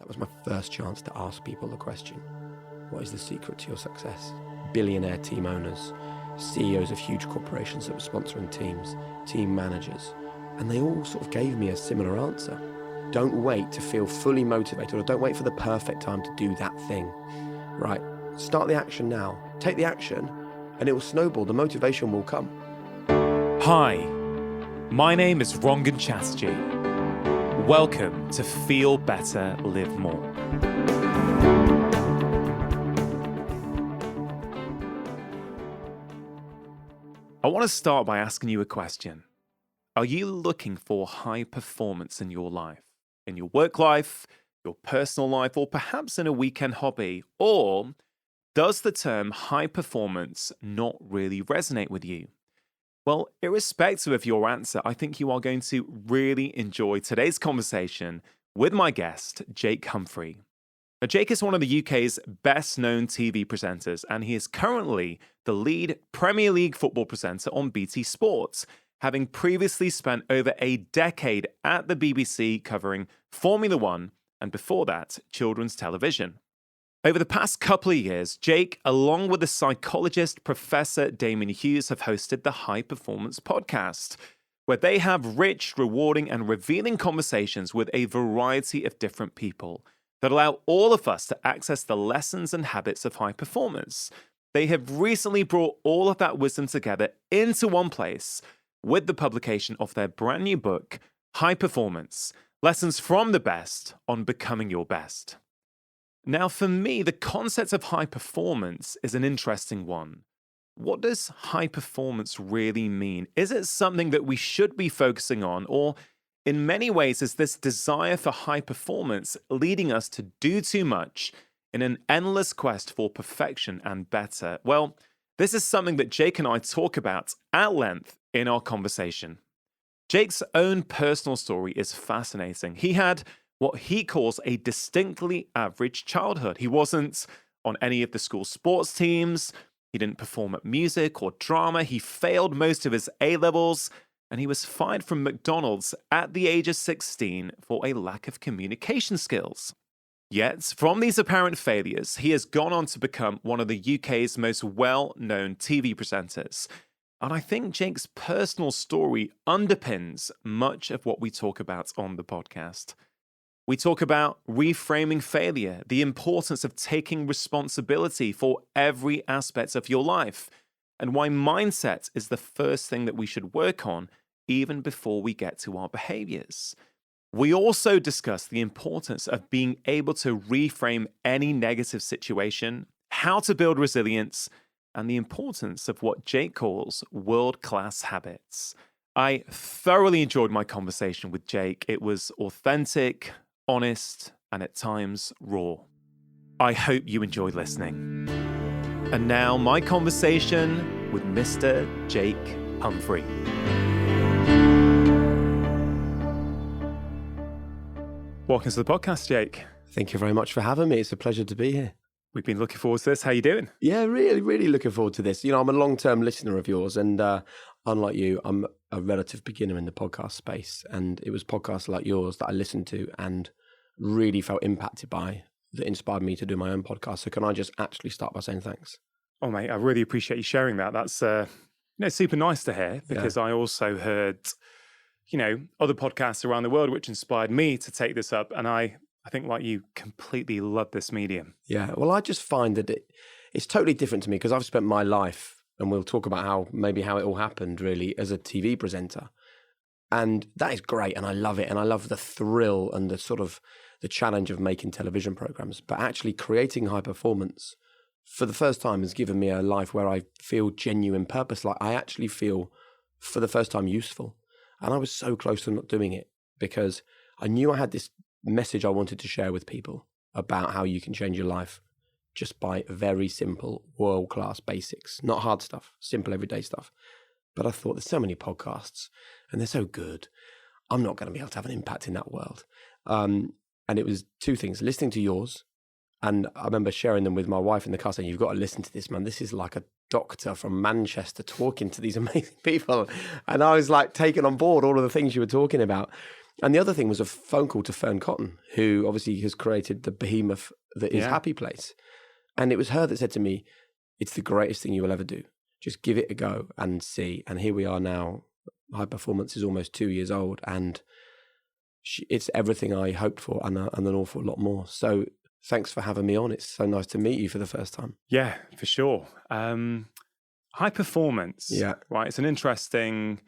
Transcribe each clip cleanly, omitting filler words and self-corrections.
That was my first chance to ask people the question, what is the secret to your success? Billionaire team owners, CEOs of huge corporations that were sponsoring teams, team managers, and they all sort of gave me a similar answer. Don't wait to feel fully motivated, or don't wait for the perfect time to do that thing. Right, start the action now. Take the action and it will snowball. The motivation will come. Hi, my name is Rangan Chatterjee. Welcome to Feel Better, Live More. I want to start by asking you a question. Are you looking for high performance in your life? In your work life, your personal life, or perhaps in a weekend hobby? Or does the term high performance not really resonate with you? Well, irrespective of your answer, I think you are going to really enjoy today's conversation with my guest, Jake Humphrey. Now, Jake is one of the UK's best-known TV presenters, and he is currently the lead Premier League football presenter on BT Sports, having previously spent over a decade at the BBC covering Formula One, and before that, children's television. Over the past couple of years, Jake, along with the psychologist Professor Damien Hughes, have hosted the High Performance Podcast, where they have rich, rewarding, and revealing conversations with a variety of different people that allow all of us to access the lessons and habits of high performance. They have recently brought all of that wisdom together into one place with the publication of their brand new book, High Performance: Lessons from the Best on Becoming Your Best. Now, for me, the concept of high performance is an interesting one. What does high performance really mean? Is it something that we should be focusing on, or in many ways, is this desire for high performance leading us to do too much in an endless quest for perfection and better? Well, this is something that Jake and I talk about at length in our conversation. Jake's own personal story is fascinating. He had what he calls a distinctly average childhood. He wasn't on any of the school sports teams. He didn't perform at music or drama. He failed most of his A-levels, and he was fired from McDonald's at the age of 16 for a lack of communication skills. Yet, from these apparent failures, he has gone on to become one of the UK's most well-known TV presenters. And I think Jake's personal story underpins much of what we talk about on the podcast. We talk about reframing failure, the importance of taking responsibility for every aspect of your life, and why mindset is the first thing that we should work on even before we get to our behaviors. We also discuss the importance of being able to reframe any negative situation, how to build resilience, and the importance of what Jake calls world-class habits. I thoroughly enjoyed my conversation with Jake. It was authentic, honest, and at times raw. I hope you enjoyed listening. And now my conversation with Mr. Jake Humphrey. Welcome to the podcast, Jake. Thank you very much for having me. It's a pleasure to be here. We've been looking forward to this. How you doing? Yeah, really looking forward to this. You know, I'm a long-term listener of yours, and unlike you, I'm a relative beginner in the podcast space, and it was podcasts like yours that I listened to and really felt impacted by that inspired me to do my own podcast. So can I just actually start by saying thanks? Oh, mate, I really appreciate you sharing that. That's super nice to hear, because I also heard, other podcasts around the world which inspired me to take this up, and I think, like you, completely love this medium. Yeah, well, I just find that it's totally different to me because I've spent my life, and we'll talk about how it all happened really, as a TV presenter. And that is great, and I love it, and I love the thrill and the sort of the challenge of making television programs. But actually creating high performance for the first time has given me a life where I feel genuine purpose. Like I actually feel for the first time useful. And I was so close to not doing it because I knew I had this message I wanted to share with people about how you can change your life just by very simple, world-class basics, not hard stuff, simple everyday stuff. But I thought there's so many podcasts and they're so good. I'm not going to be able to have an impact in that world. And it was two things, listening to yours. And I remember sharing them with my wife in the car saying, you've got to listen to this, man. This is like a doctor from Manchester talking to these amazing people. And I was like taking on board all of the things you were talking about. And the other thing was a phone call to Fern Cotton, who obviously has created the behemoth that is Happy Place. And it was her that said to me, it's the greatest thing you will ever do. Just give it a go and see. And here we are now. High Performance is almost 2 years old, and it's everything I hoped for and an awful lot more. So thanks for having me on. It's so nice to meet you for the first time. Yeah, for sure. High performance. Yeah. Right. It's an interesting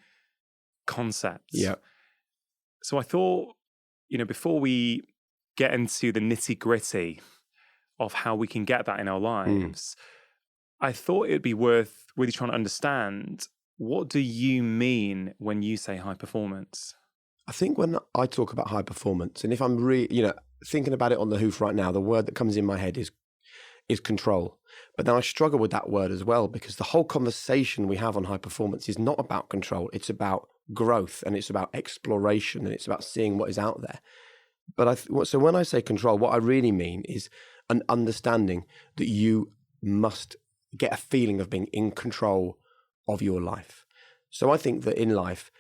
concept. Yeah. So I thought, before we get into the nitty gritty of how we can get that in our lives, I thought it'd be worth really trying to understand, what do you mean when you say high performance? I think when I talk about high performance, and if I'm really, thinking about it on the hoof right now, the word that comes in my head is control. But then I struggle with that word as well, because the whole conversation we have on high performance is not about control. It's about growth, and it's about exploration, and it's about seeing what is out there. But so when I say control, what I really mean is an understanding that you must get a feeling of being in control of your life. So I think that in life,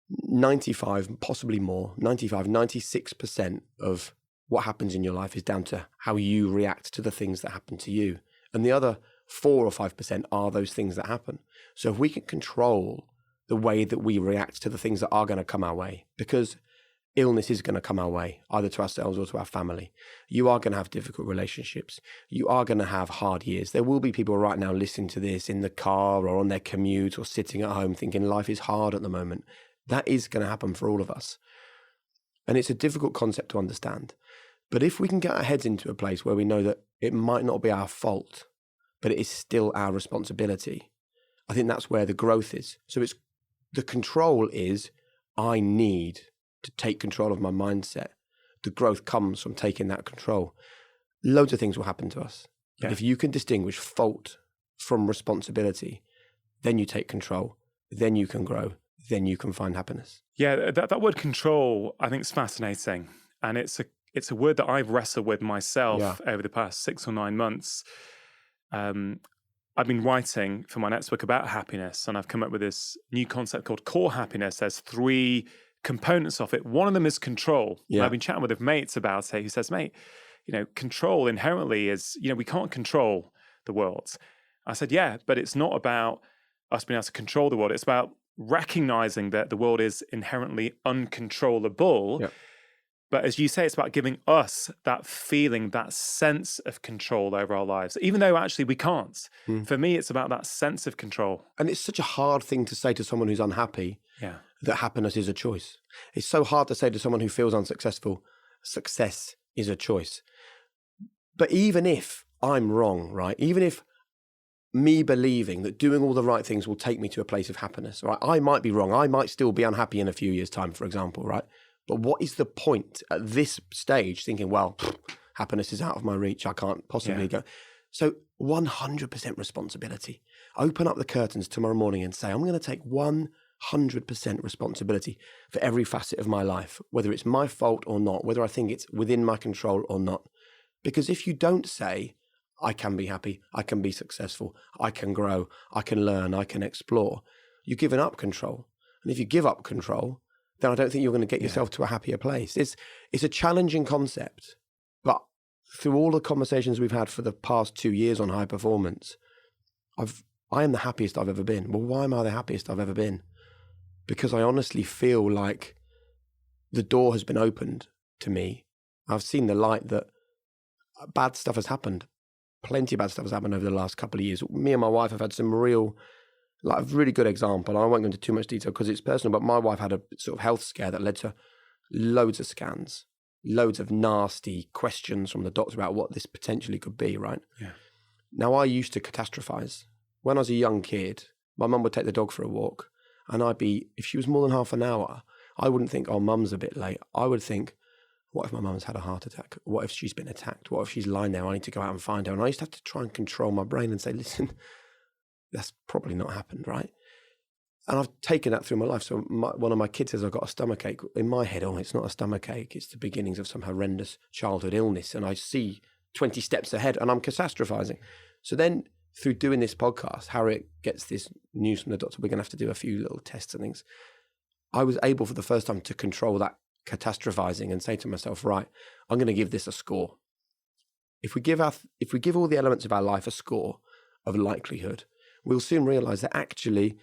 95, possibly more, 95, 96% of what happens in your life is down to how you react to the things that happen to you. And the other 4 or 5% are those things that happen. So if we can control the way that we react to the things that are going to come our way, because illness is going to come our way, either to ourselves or to our family. You are going to have difficult relationships. You are going to have hard years. There will be people right now listening to this in the car or on their commute or sitting at home thinking life is hard at the moment. That is going to happen for all of us. And it's a difficult concept to understand. But if we can get our heads into a place where we know that it might not be our fault, but it is still our responsibility, I think that's where the growth is. So it's the control is, I need to take control of my mindset. The growth comes from taking that control. Loads of things will happen to us. But if you can distinguish fault from responsibility, then you take control, then you can grow, then you can find happiness. Yeah, that word control, I think, is fascinating. And it's a word that I've wrestled with myself over the past 6 or 9 months. I've been writing for my next book about happiness, and I've come up with this new concept called core happiness. There's 3 components of it. One of them is control. I've been chatting with mates about it, who says, mate, control inherently is, we can't control the world. I said, yeah, but it's not about us being able to control the world. It's about recognizing that the world is inherently uncontrollable. Yep. But as you say, it's about giving us that feeling, that sense of control over our lives, even though actually we can't. For me, it's about that sense of control. And it's such a hard thing to say to someone who's unhappy, that happiness is a choice. It's so hard to say to someone who feels unsuccessful, success is a choice. But even if I'm wrong, right? Even if me believing that doing all the right things will take me to a place of happiness, right? I might be wrong. I might still be unhappy in a few years' time, for example, right? But what is the point at this stage thinking, well, happiness is out of my reach. I can't possibly go. So 100% responsibility. Open up the curtains tomorrow morning and say, I'm going to take 100% responsibility for every facet of my life, whether it's my fault or not, whether I think it's within my control or not. Because if you don't say, I can be happy, I can be successful, I can grow, I can learn, I can explore, you've given up control. And if you give up control, then I don't think you're going to get yourself to a happier place. It's a challenging concept, but through all the conversations we've had for the past 2 years on high performance, I am the happiest I've ever been. Well, why am I the happiest I've ever been? Because I honestly feel like the door has been opened to me. I've seen the light that bad stuff has happened. Plenty of bad stuff has happened over the last couple of years. Me and my wife have had some really good example. I won't go into too much detail because it's personal, but my wife had a sort of health scare that led to loads of scans, loads of nasty questions from the doctor about what this potentially could be, right? Yeah. Now, I used to catastrophize. When I was a young kid, my mum would take the dog for a walk, and if she was more than half an hour, I wouldn't think, oh, mum's a bit late. I would think, what if my mum's had a heart attack? What if she's been attacked? What if she's lying there? I need to go out and find her. And I used to have to try and control my brain and say, listen, that's probably not happened, right? And I've taken that through my life. So one of my kids says, I've got a stomachache. In my head, oh, it's not a stomachache. It's the beginnings of some horrendous childhood illness. And I see 20 steps ahead and I'm catastrophizing. So then through doing this podcast, Harriet gets this news from the doctor, we're going to have to do a few little tests and things. I was able for the first time to control that catastrophizing and say to myself, right, I'm going to give this a score. If we give all the elements of our life a score of likelihood, we'll soon realize that actually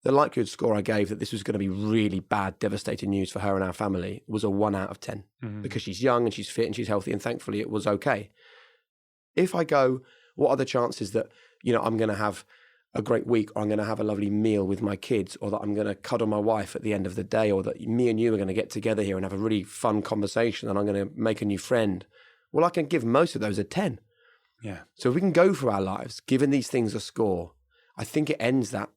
the likelihood score I gave that this was going to be really bad, devastating news for her and our family was a 1 out of 10 because she's young and she's fit and she's healthy, and thankfully it was okay. If I go, what are the chances that, I'm going to have a great week, or I'm going to have a lovely meal with my kids, or that I'm going to cuddle my wife at the end of the day, or that me and you are going to get together here and have a really fun conversation and I'm going to make a new friend? Well, I can give most of those a 10. Yeah. So if we can go through our lives giving these things a score, I think it ends that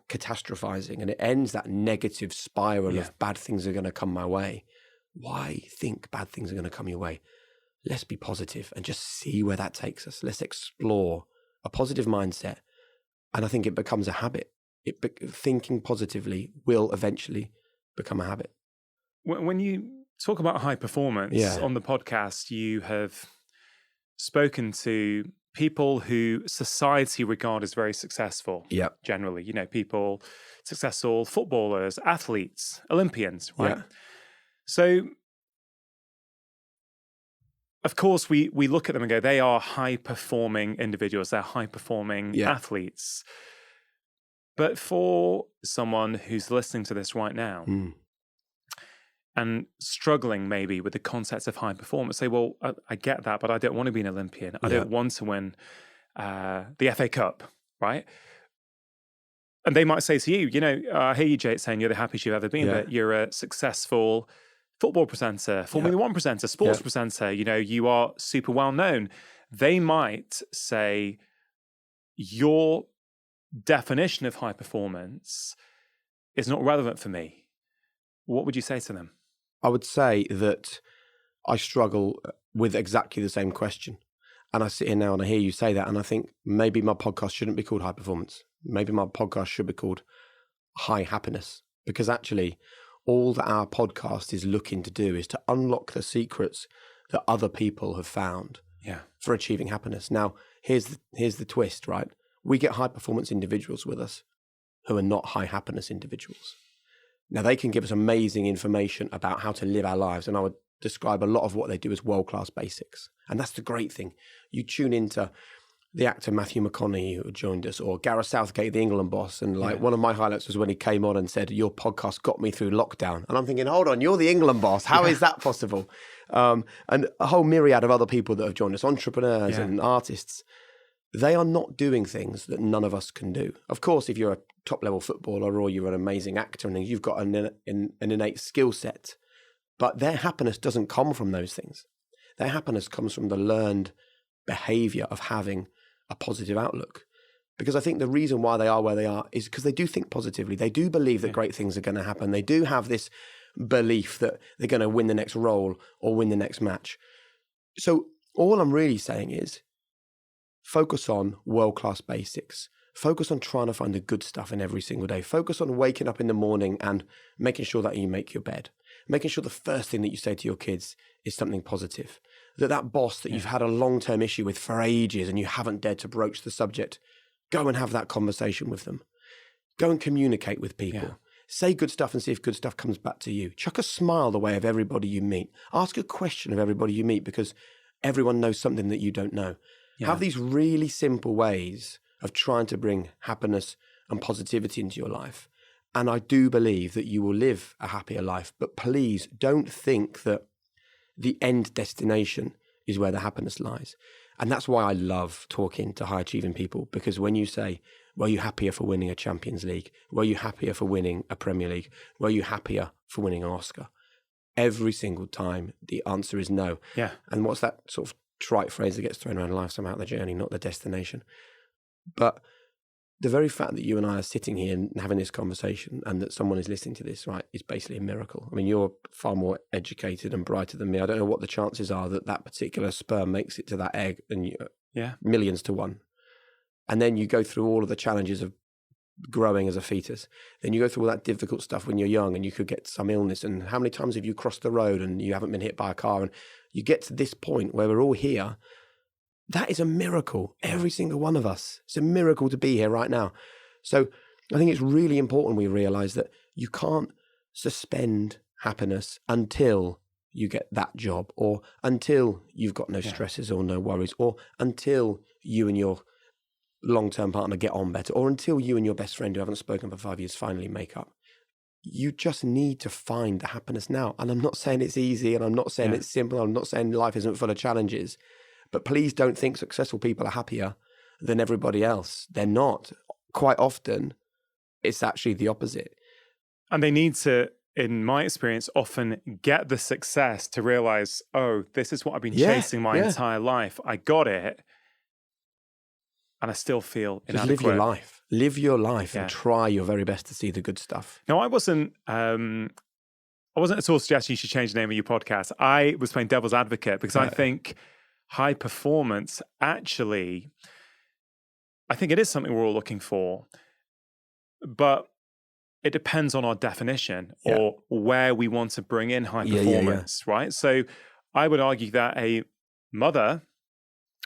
catastrophizing, and it ends that negative spiral of bad things are going to come my way. Why think bad things are going to come your way? Let's be positive and just see where that takes us. Let's explore a positive mindset. And I think it becomes a habit. Thinking positively will eventually become a habit. When you talk about high performance on the podcast, you have spoken to people who society regard as very successful. Yeah. Generally, people, successful footballers, athletes, Olympians, right? Yeah. So, of course, we look at them and go, they are high-performing individuals. They're high-performing athletes. But for someone who's listening to this right now and struggling maybe with the concepts of high performance, say, well, I get that, but I don't want to be an Olympian. I don't want to win the FA Cup, right? And they might say to you, I hear you, Jake, saying you're the happiest you've ever been, but you're a successful football presenter, Formula One presenter, sports presenter, you are super well known. They might say your definition of high performance is not relevant for me. What would you say to them? I would say that I struggle with exactly the same question. And I sit here now and I hear you say that, and I think maybe my podcast shouldn't be called High Performance. Maybe my podcast should be called High Happiness, because actually all that our podcast is looking to do is to unlock the secrets that other people have found for achieving happiness. Now, here's the twist, right? We get high performance individuals with us who are not high happiness individuals. Now, they can give us amazing information about how to live our lives, and I would describe a lot of what they do as world-class basics. And that's the great thing. You tune into the actor Matthew McConaughey, who joined us, or Gareth Southgate, the England boss. And one of my highlights was when he came on and said, your podcast got me through lockdown. And I'm thinking, hold on, you're the England boss. How is that possible? And a whole myriad of other people that have joined us, entrepreneurs and artists. They are not doing things that none of us can do. Of course, if you're a top-level footballer or you're an amazing actor and you've got an innate skill set, but their happiness doesn't come from those things. Their happiness comes from the learned behavior of having a positive outlook. Because I think the reason why they are where they are is because they do think positively. They do believe that great things are going to happen. They do have this belief that they're going to win the next role or win the next match. So all I'm really saying is, focus on world-class basics. Focus on trying to find the good stuff in every single day. Focus on waking up in the morning and making sure that you make your bed. Making sure the first thing that you say to your kids is something positive. That boss that you've had a long-term issue with for ages and you haven't dared to broach the subject, go and have that conversation with them. Go and communicate with people. Yeah. Say good stuff and see if good stuff comes back to you. Chuck a smile the way of everybody you meet. Ask a question of everybody you meet, because everyone knows something that you don't know. Yeah. Have these really simple ways of trying to bring happiness and positivity into your life. And I do believe that you will live a happier life. But please don't think that the end destination is where the happiness lies. And that's why I love talking to high achieving people, because when you say, were you happier for winning a Champions League? Were you happier for winning a Premier League? Were you happier for winning an Oscar? Every single time the answer is no. Yeah. And what's that sort of trite phrase that gets thrown around, life's about the journey, not the destination. But the very fact that you and I are sitting here and having this conversation and that someone is listening to this, right, is basically a miracle. I mean, you're far more educated and brighter than me. I don't know what the chances are that that particular sperm makes it to that egg, and millions to one. And then you go through all of the challenges of growing as a fetus. Then you go through all that difficult stuff when you're young and you could get some illness. And how many times have you crossed the road and you haven't been hit by a car? And you get to this point where we're all here. That is a miracle. Every single one of us. It's a miracle to be here right now. So I think it's really important we realize that you can't suspend happiness until you get that job, or until you've got no Yeah. stresses or no worries, or until you and your long-term partner get on better, or until you and your best friend who haven't spoken for 5 years finally make up. You just need to find the happiness now. And I'm not saying it's easy, and I'm not saying Yeah. it's simple. I'm not saying life isn't full of challenges, but please don't think successful people are happier than everybody else. They're not. Quite often, it's actually the opposite. And they need to, in my experience, often get the success to realize, oh, this is what I've been chasing my entire life. I got it. And I still feel Just inadequate. live your life. Live your life Yeah. and try your very best to see the good stuff. Now, I wasn't at all suggesting you should change the name of your podcast. I was playing devil's advocate because I think high performance actually, I think it is something we're all looking for, but it depends on our definition or where we want to bring in high performance, right? So I would argue that a mother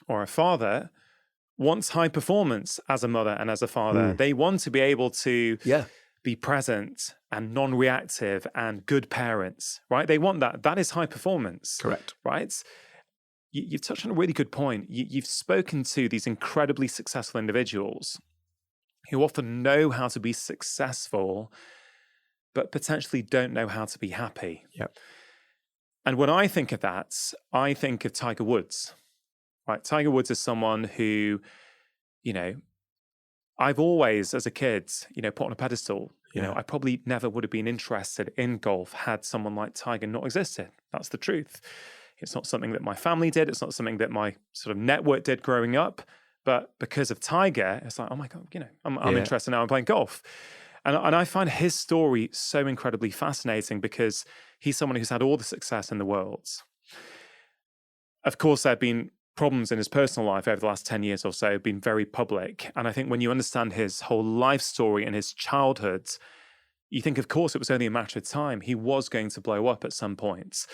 or a father wants high performance as a mother and as a father. They want to be able to be present and non-reactive and good parents, right? They want that. That is high performance. Correct. Right? You've touched on a really good point. You've spoken to these incredibly successful individuals who often know how to be successful, but potentially don't know how to be happy. Yep. And when I think of that, I think of Tiger Woods. Right, Tiger Woods is someone who, I've always, as a kid, put on a pedestal. I probably never would have been interested in golf had someone like Tiger not existed. That's the truth. It's not something that my family did. It's not something that my sort of network did growing up. But because of Tiger, it's like, oh my God, I'm interested now in playing golf. And I find his story so incredibly fascinating because he's someone who's had all the success in the world. Of course, there have been problems in his personal life over the last 10 years or so have been very public. And I think when you understand his whole life story and his childhood, you think, of course, it was only a matter of time. He was going to blow up at some point.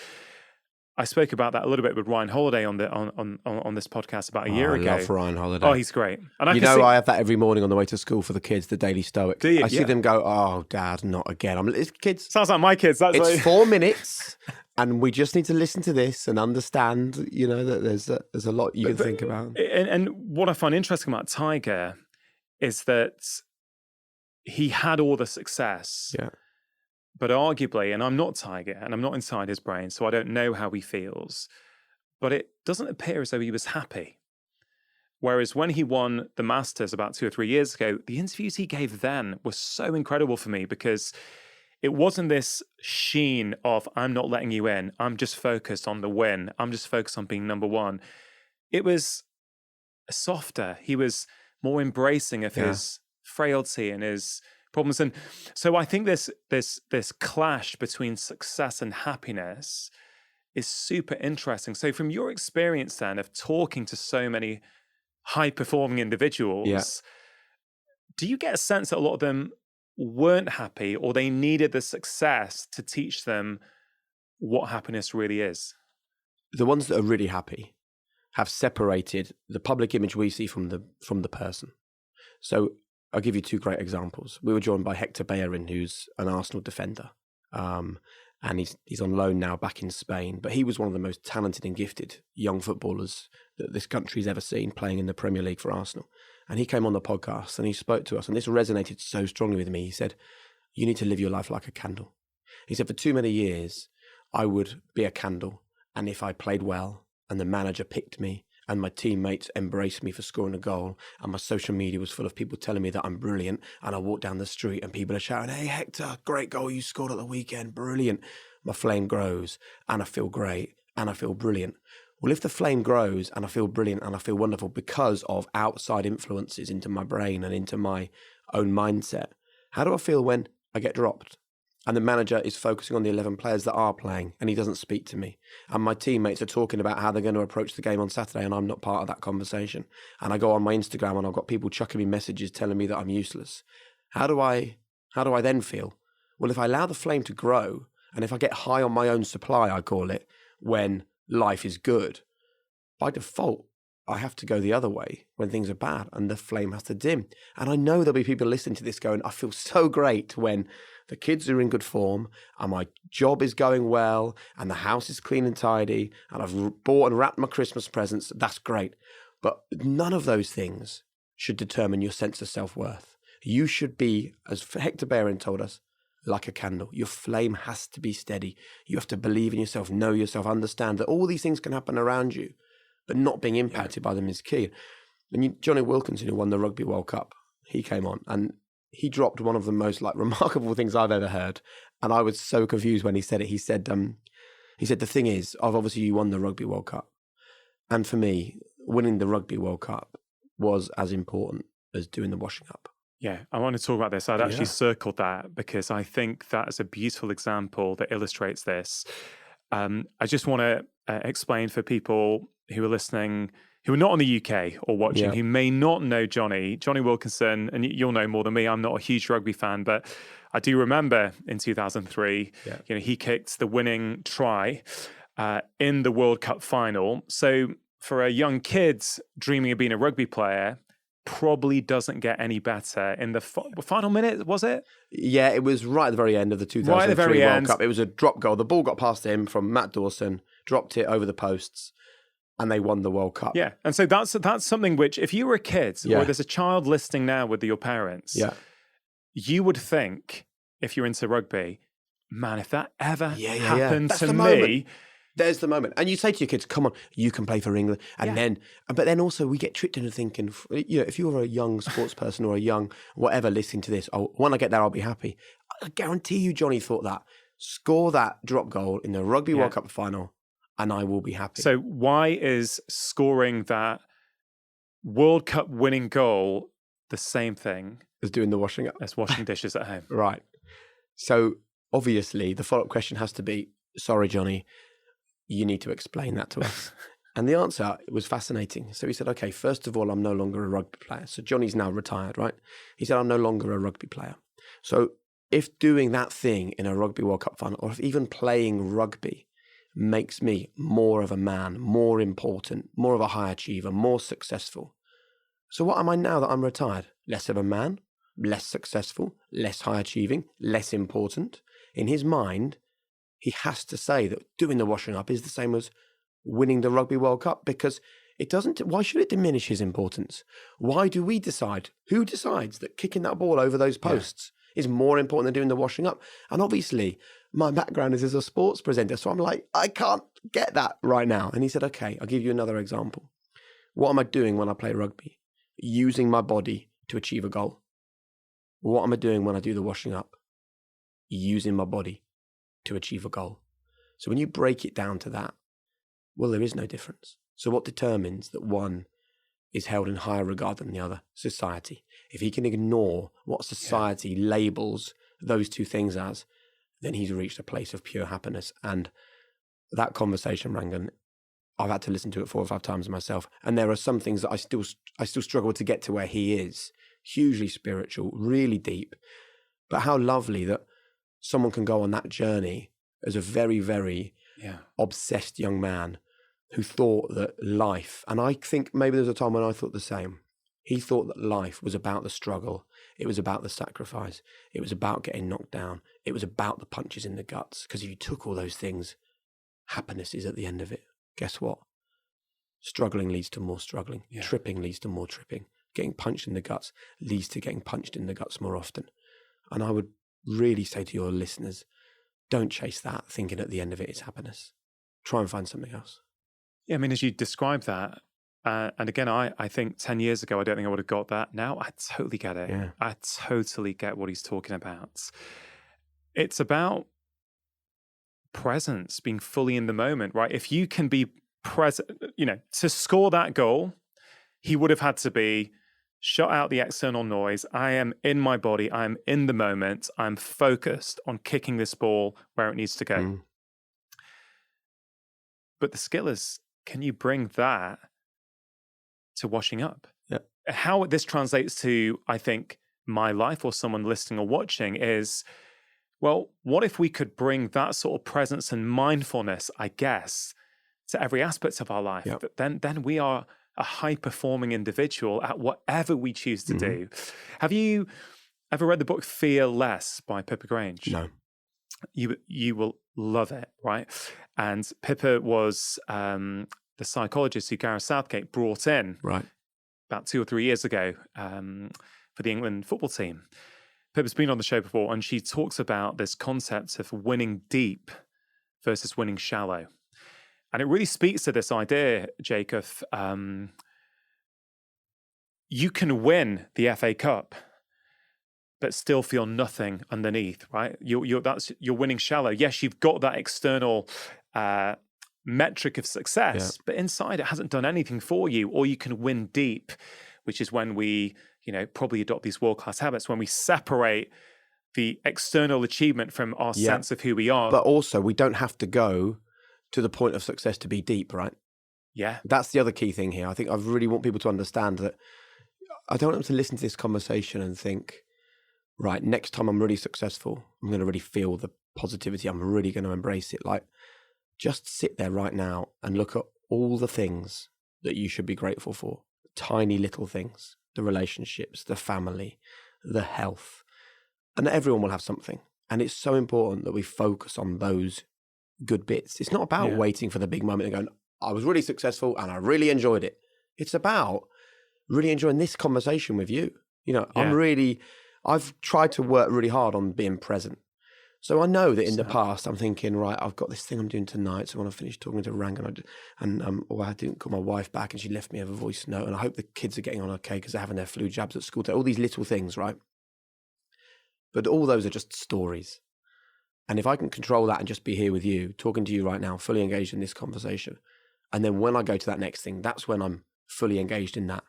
I spoke about that a little bit with Ryan Holiday on this podcast about a year ago. I love Ryan Holiday. Oh, he's great. And I have that every morning on the way to school for the kids, the Daily Stoic. Do you? I see them go, oh, Dad, not again. It's kids. Sounds like my kids. It's 4 minutes, and we just need to listen to this and understand, that there's a lot you can think about. And what I find interesting about Tiger is that he had all the success. Yeah. But arguably, and I'm not Tiger, and I'm not inside his brain, so I don't know how he feels, but it doesn't appear as though he was happy. Whereas when he won the Masters about 2 or 3 years ago, the interviews he gave then were so incredible for me because it wasn't this sheen of, I'm not letting you in, I'm just focused on the win, I'm just focused on being number one. It was softer. He was more embracing of his frailty and his problems. And so I think this clash between success and happiness is super interesting. So from your experience then of talking to so many high-performing individuals, do you get a sense that a lot of them weren't happy or they needed the success to teach them what happiness really is? The ones that are really happy have separated the public image we see from the person. So I'll give you 2 great examples. We were joined by Hector Bellerin, who's an Arsenal defender. And he's on loan now back in Spain. But he was one of the most talented and gifted young footballers that this country's ever seen playing in the Premier League for Arsenal. And he came on the podcast and he spoke to us. And this resonated so strongly with me. He said, you need to live your life like a candle. He said, for too many years, I would be a candle. And if I played well and the manager picked me, and my teammates embraced me for scoring a goal, and my social media was full of people telling me that I'm brilliant, and I walk down the street and people are shouting, hey, Hector, great goal you scored at the weekend, brilliant. My flame grows, and I feel great, and I feel brilliant. Well, if the flame grows, and I feel brilliant, and I feel wonderful because of outside influences into my brain and into my own mindset, how do I feel when I get dropped? And the manager is focusing on the 11 players that are playing and he doesn't speak to me. And my teammates are talking about how they're going to approach the game on Saturday and I'm not part of that conversation. And I go on my Instagram and I've got people chucking me messages telling me that I'm useless. How do I then feel? Well, if I allow the flame to grow and if I get high on my own supply, I call it, when life is good, by default, I have to go the other way when things are bad and the flame has to dim. And I know there'll be people listening to this going, I feel so great when the kids are in good form and my job is going well and the house is clean and tidy and I've bought and wrapped my Christmas presents. That's great. But none of those things should determine your sense of self-worth. You should be, as Hector Barron told us, like a candle. Your flame has to be steady. You have to believe in yourself, know yourself, understand that all these things can happen around you, but not being impacted by them is key. And Johnny Wilkinson, who won the Rugby World Cup, he came on and he dropped one of the most remarkable things I've ever heard. And I was so confused when he said it. He said, the thing is, obviously you won the Rugby World Cup. And for me, winning the Rugby World Cup was as important as doing the washing up. Yeah, I want to talk about this. I'd actually circled that because I think that is a beautiful example that illustrates this. I just want to explain for people who are listening, who are not in the UK or watching, who may not know Johnny Wilkinson, and you'll know more than me. I'm not a huge rugby fan, but I do remember in 2003, he kicked the winning try in the World Cup final. So for a young kid dreaming of being a rugby player, probably doesn't get any better. In the final minute, was it? Yeah, it was right at the very end of the 2003 World Cup. It was a drop goal. The ball got past him from Matt Dawson, dropped it over the posts, and they won the World Cup. Yeah, and so that's something which, if you were a kid, or there's a child listening now with your parents, you would think, if you're into rugby, man, if that ever happened to me... There's the moment. And you say to your kids, come on, you can play for England. But then also we get tricked into thinking, if you're a young sports person or a young whatever listening to this, when I get there, I'll be happy. I guarantee you Johnny thought that. Score that drop goal in the Rugby World Cup final and I will be happy. So why is scoring that World Cup winning goal the same thing as doing the washing up? As washing dishes at home. Right. So obviously the follow-up question has to be, sorry, Johnny, you need to explain that to us. And the answer was fascinating. So he said, okay, first of all, I'm no longer a rugby player. So Johnny's now retired, right? He said, I'm no longer a rugby player. So if doing that thing in a Rugby World Cup final, or if even playing rugby makes me more of a man, more important, more of a high achiever, more successful. So what am I now that I'm retired? Less of a man, less successful, less high achieving, less important. In his mind, he has to say that doing the washing up is the same as winning the Rugby World Cup, because it doesn't. Why should it diminish his importance? Why do we decide? Who decides that kicking that ball over those posts is more important than doing the washing up? And obviously, my background is as a sports presenter, so I'm like, I can't get that right now. And he said, okay, I'll give you another example. What am I doing when I play rugby? Using my body to achieve a goal. What am I doing when I do the washing up? Using my body to achieve a goal. So when you break it down to that, well, there is no difference. So what determines that one is held in higher regard than the other? Society. If he can ignore what society labels those two things as, then he's reached a place of pure happiness. And that conversation, Rangan, I've had to listen to it 4 or 5 times myself. And there are some things that I still struggle to get to where he is. Hugely spiritual, really deep. But how lovely that someone can go on that journey as a very, very obsessed young man who thought that life, and I think maybe there's a time when I thought the same. He thought that life was about the struggle. It was about the sacrifice. It was about getting knocked down. It was about the punches in the guts. Because if you took all those things, happiness is at the end of it. Guess what? Struggling leads to more struggling. Yeah. Tripping leads to more tripping. Getting punched in the guts leads to getting punched in the guts more often. And I would really say to your listeners, don't chase that thinking at the end of it is happiness. Try and find something else. Yeah, I mean, as you describe that, and again, I think 10 years ago, I don't think I would have got that. Now I totally get it. Yeah. I totally get what he's talking about. It's about presence, being fully in the moment, right? If you can be present, to score that goal, he would have had to be shut out the external noise. I am in my body. I'm in the moment. I'm focused on kicking this ball where it needs to go. But the skill is, can you bring that to washing up? Yeah. How this translates to, I think, my life or someone listening or watching is, well, what if we could bring that sort of presence and mindfulness, I guess, to every aspect of our life? Yeah. Then we are a high-performing individual at whatever we choose to do. Have you ever read the book Fear Less by Pippa Grange? No. You will love it, right? And Pippa was the psychologist who Gareth Southgate brought in Right. about 2 or 3 years ago for the England football team. Pippa's been on the show before, and she talks about this concept of winning deep versus winning shallow. And it really speaks to this idea, Jake, of you can win the FA Cup, but still feel nothing underneath, right? You're winning shallow. Yes, you've got that external metric of success, but inside it hasn't done anything for you. Or you can win deep, which is when we, probably adopt these world-class habits, when we separate the external achievement from our sense of who we are. But also, we don't have to go to the point of success to be deep, right? Yeah. That's the other key thing here. I think I really want people to understand that I don't want them to listen to this conversation and think, right, next time I'm really successful, I'm going to really feel the positivity. I'm really going to embrace it. Like, just sit there right now and look at all the things that you should be grateful for. Tiny little things, the relationships, the family, the health. And everyone will have something. And it's so important that we focus on those good bits. It's not about waiting for the big moment and going, I was really successful and I really enjoyed it. It's about really enjoying this conversation with you. I've tried to work really hard on being present. So I know that in the past, I'm thinking, right, I've got this thing I'm doing tonight. So when I finish talking to Rang I didn't call my wife back and she left me a voice note. And I hope the kids are getting on okay because they're having their flu jabs at school. All these little things, right? But all those are just stories. And if I can control that and just be here with you, talking to you right now, fully engaged in this conversation. And then when I go to that next thing, that's when I'm fully engaged in that.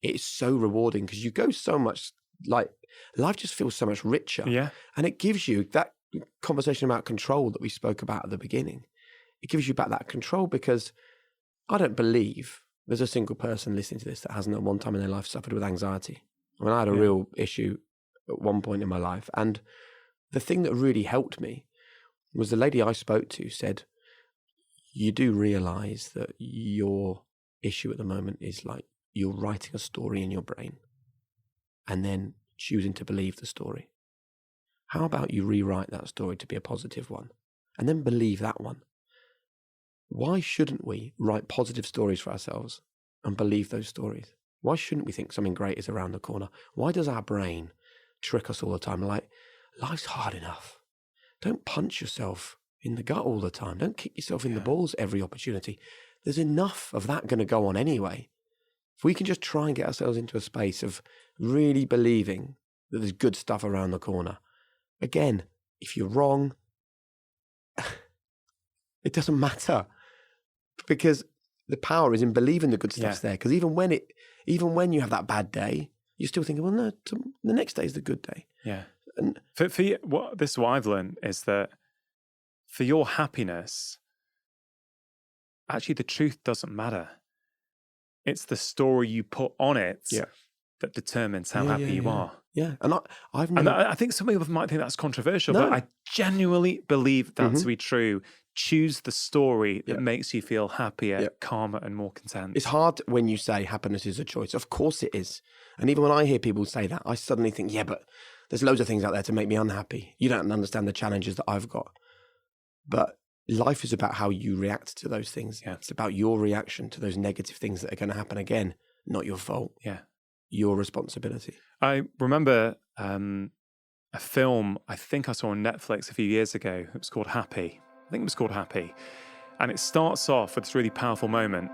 It's so rewarding because you go so much, like, life just feels so much richer. Yeah. And it gives you that conversation about control that we spoke about at the beginning. It gives you back that control because I don't believe there's a single person listening to this that hasn't at one time in their life suffered with anxiety. I mean, I had a real issue at one point in my life. And the thing that really helped me was the lady I spoke to said, you do realize that your issue at the moment is like you're writing a story in your brain and then choosing to believe the story. How about you rewrite that story to be a positive one and then believe that one? Why shouldn't we write positive stories for ourselves and believe those stories? Why shouldn't we think something great is around the corner? Why does our brain trick us all the time? Like, life's hard enough. Don't punch yourself in the gut all the time. Don't kick yourself in the balls every opportunity. There's enough of that going to go on anyway. If we can just try and get ourselves into a space of really believing that there's good stuff around the corner. Again, if you're wrong, it doesn't matter because the power is in believing the good stuff's there. Because even when you have that bad day, you're still thinking, well, no, the next day is the good day. Yeah. And for you, what I've learned is that for your happiness, actually the truth doesn't matter. It's the story you put on it that determines how happy you are. Yeah. And I think some people might think that's controversial, but I genuinely believe that to be true. Choose the story that makes you feel happier, calmer, and more content. It's hard when you say happiness is a choice. Of course it is. And even when I hear people say that, I suddenly think, yeah, but there's loads of things out there to make me unhappy. You don't understand the challenges that I've got. But life is about how you react to those things. Yeah. It's about your reaction to those negative things that are going to happen again. Not your fault. Yeah. Your responsibility. I remember a film I think I saw on Netflix a few years ago. It was called Happy. I think it was called Happy. And it starts off with this really powerful moment.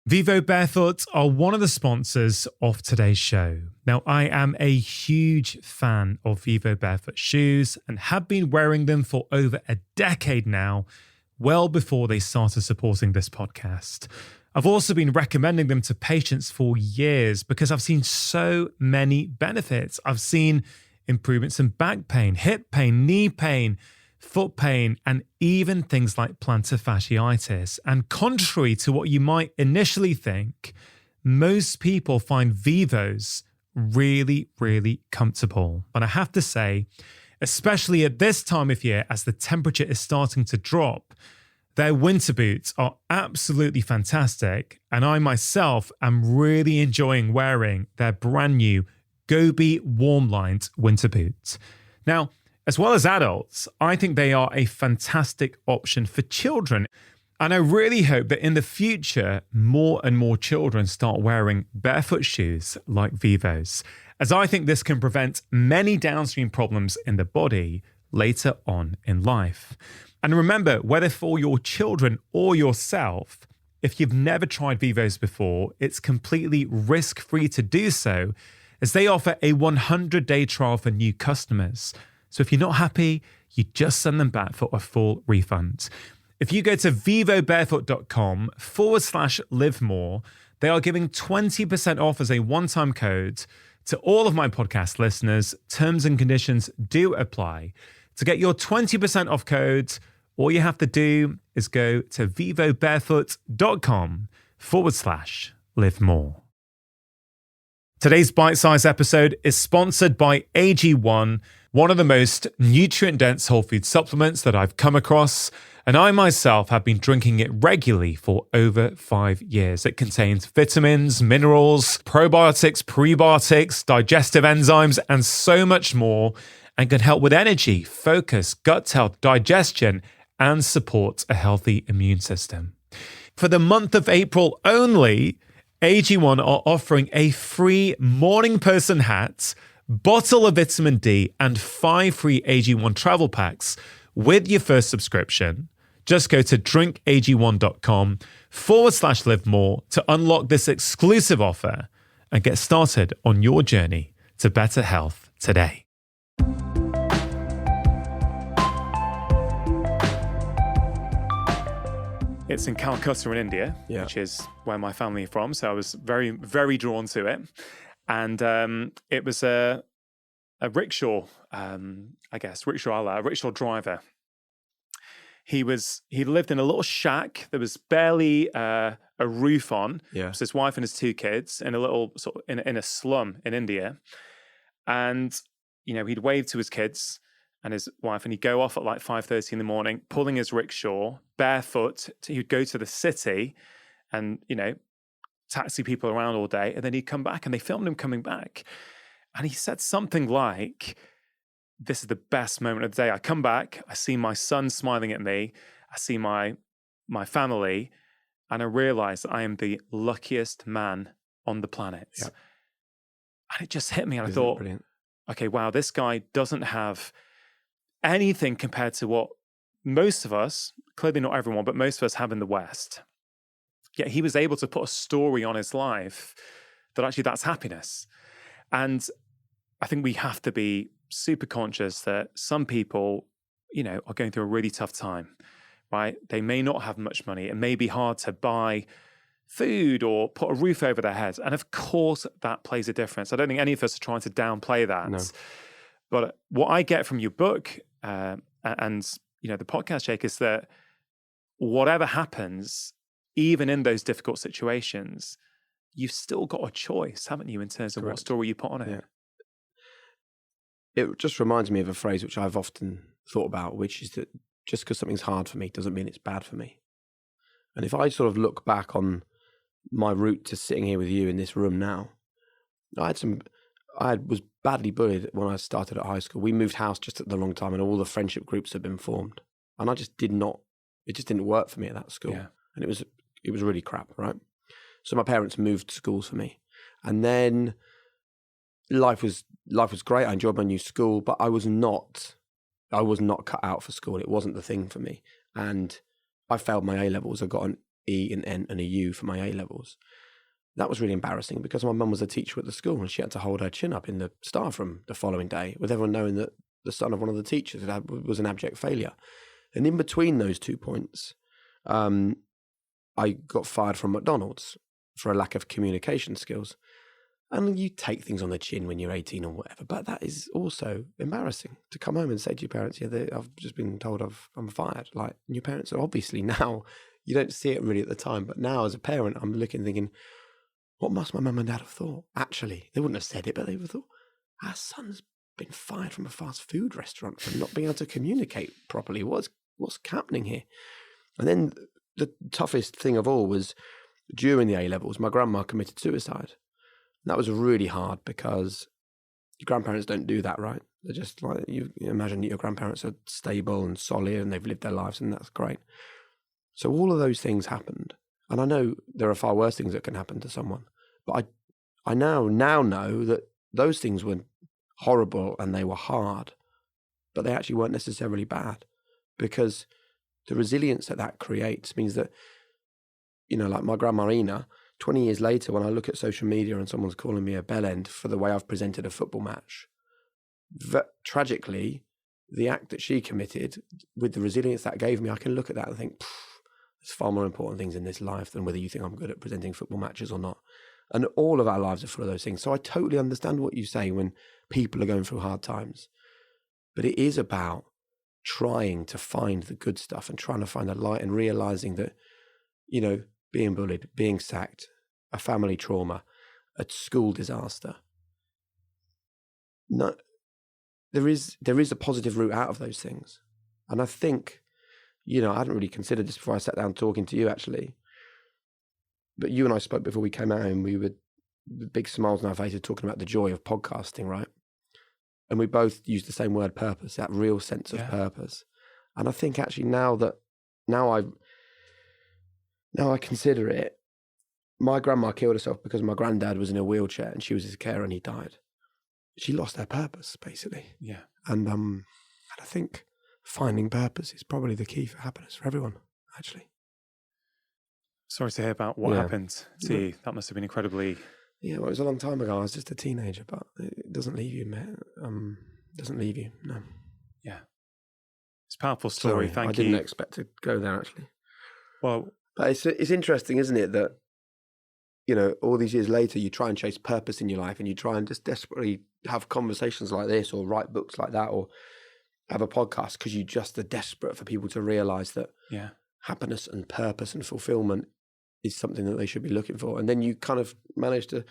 Vivo Barefoot are one of the sponsors of today's show. Now, I am a huge fan of Vivo Barefoot shoes and have been wearing them for over a decade now, well before they started supporting this podcast. I've also been recommending them to patients for years because I've seen so many benefits. I've seen improvements in back pain, hip pain, knee pain, foot pain, and even things like plantar fasciitis. And contrary to what you might initially think, most people find Vivos really, really comfortable. But I have to say, especially at this time of year as the temperature is starting to drop. Their winter boots are absolutely fantastic, and I myself am really enjoying wearing their brand new Gobi Warmlined winter boots. Now, as well as adults, I think they are a fantastic option for children. And I really hope that in the future, more and more children start wearing barefoot shoes like Vivos, as I think this can prevent many downstream problems in the body later on in life. And remember, whether for your children or yourself, if you've never tried Vivos before, it's completely risk-free to do so, as they offer a 100-day trial for new customers. So if you're not happy, you just send them back for a full refund. If you go to vivobarefoot.com/live more, they are giving 20% off as a one-time code to all of my podcast listeners. Terms and conditions do apply. To get your 20% off code, all you have to do is go to vivobarefoot.com/live more. Today's bite-sized episode is sponsored by AG1, one of the most nutrient-dense whole food supplements that I've come across, and I myself have been drinking it regularly for over 5 years. It contains vitamins, minerals, probiotics, prebiotics, digestive enzymes, and so much more, and can help with energy, focus, gut health, digestion, and support a healthy immune system. For the month of April only, AG1 are offering a free morning person hat, bottle of vitamin D, and 5 free AG1 travel packs with your first subscription. Just go to drinkag1.com/live more to unlock this exclusive offer and get started on your journey to better health today. It's in Calcutta in India, Yeah. which is where my family are from. So I was very, very drawn to it. And it was a rickshaw, rickshaw driver. He lived in a little shack. There was barely a roof on. Yeah. So his wife and his 2 kids in a little sort of in a slum in India. And, he'd wave to his kids and his wife, and he'd go off at like 5:30 in the morning, pulling his rickshaw barefoot. He'd go to the city and, taxi people around all day. And then he'd come back, and they filmed him coming back. And he said something like, "This is the best moment of the day. I come back, I see my son smiling at me, I see my family, and I realize that I am the luckiest man on the planet." Yep. And it just hit me, and Isn't I it thought, brilliant? okay, wow, this guy doesn't have anything compared to what most of us, clearly not everyone, but most of us have in the West. Yet he was able to put a story on his life that actually that's happiness. And I think we have to be super conscious that some people, are going through a really tough time, right? They may not have much money. It may be hard to buy food or put a roof over their heads. And of course, that plays a difference. I don't think any of us are trying to downplay that. No. But what I get from your book and the podcast, Jake, is that whatever happens, even in those difficult situations, you've still got a choice, haven't you, in terms of what Correct. story you put on it? Yeah. It just reminds me of a phrase which I've often thought about, which is that just because something's hard for me doesn't mean it's bad for me. And if I sort of look back on my route to sitting here with you in this room now, I was badly bullied when I started at high school. We moved house just at the wrong time, and all the friendship groups had been formed. And it just didn't work for me at that school. Yeah. And it was really crap, right? So my parents moved schools for me. And then life was great. I enjoyed my new school, but I was not cut out for school. It wasn't the thing for me. And I failed my A-levels. I got an E, an N, and a U for my A-levels. That was really embarrassing because my mum was a teacher at the school, and she had to hold her chin up in the staff room the following day with everyone knowing that the son of one of the teachers was an abject failure. And in between those 2 points, I got fired from McDonald's for a lack of communication skills. And you take things on the chin when you're 18 or whatever, but that is also embarrassing to come home and say to your parents, I've just been told I'm fired. Like, your parents are obviously now, you don't see it really at the time, but now as a parent, I'm looking thinking, what must my mum and dad have thought? Actually, they wouldn't have said it, but they would have thought, our son's been fired from a fast food restaurant for not being able to communicate properly. What's happening here? And then the toughest thing of all was during the A-levels, my grandma committed suicide. And that was really hard because your grandparents don't do that, right? They're just like, you imagine that your grandparents are stable and solid and they've lived their lives, and that's great. So all of those things happened. And I know there are far worse things that can happen to someone. But I now know that those things were horrible and they were hard, but they actually weren't necessarily bad, because the resilience that creates means that, like my grandma Ina, 20 years later, when I look at social media and someone's calling me a bellend for the way I've presented a football match, tragically, the act that she committed with the resilience that gave me, I can look at that and think, there's far more important things in this life than whether you think I'm good at presenting football matches or not. And all of our lives are full of those things. So I totally understand what you say when people are going through hard times. But it is about trying to find the good stuff and trying to find the light and realizing that, being bullied, being sacked, a family trauma, a school disaster. No, there is a positive route out of those things. And I think, I hadn't really considered this before I sat down talking to you, actually. But you and I spoke before we came out, and we were with big smiles on our faces talking about the joy of podcasting, right? And we both used the same word, purpose, that real sense of purpose. And I think actually now I consider it, my grandma killed herself because my granddad was in a wheelchair and she was his carer and he died. She lost her purpose, basically. Yeah. And I think finding purpose is probably the key for happiness for everyone, actually. Sorry to hear about what happened to you. That must have been incredibly... Yeah, well, it was a long time ago. I was just a teenager, but it doesn't leave you, man. Doesn't leave you, no. Yeah. It's a powerful story. Thank you. I didn't expect to go there, actually. Well... But it's interesting, isn't it, that, all these years later, you try and chase purpose in your life and you try and just desperately have conversations like this or write books like that or have a podcast because you just are desperate for people to realize that happiness and purpose and fulfillment is something that they should be looking for. And then you kind of manage to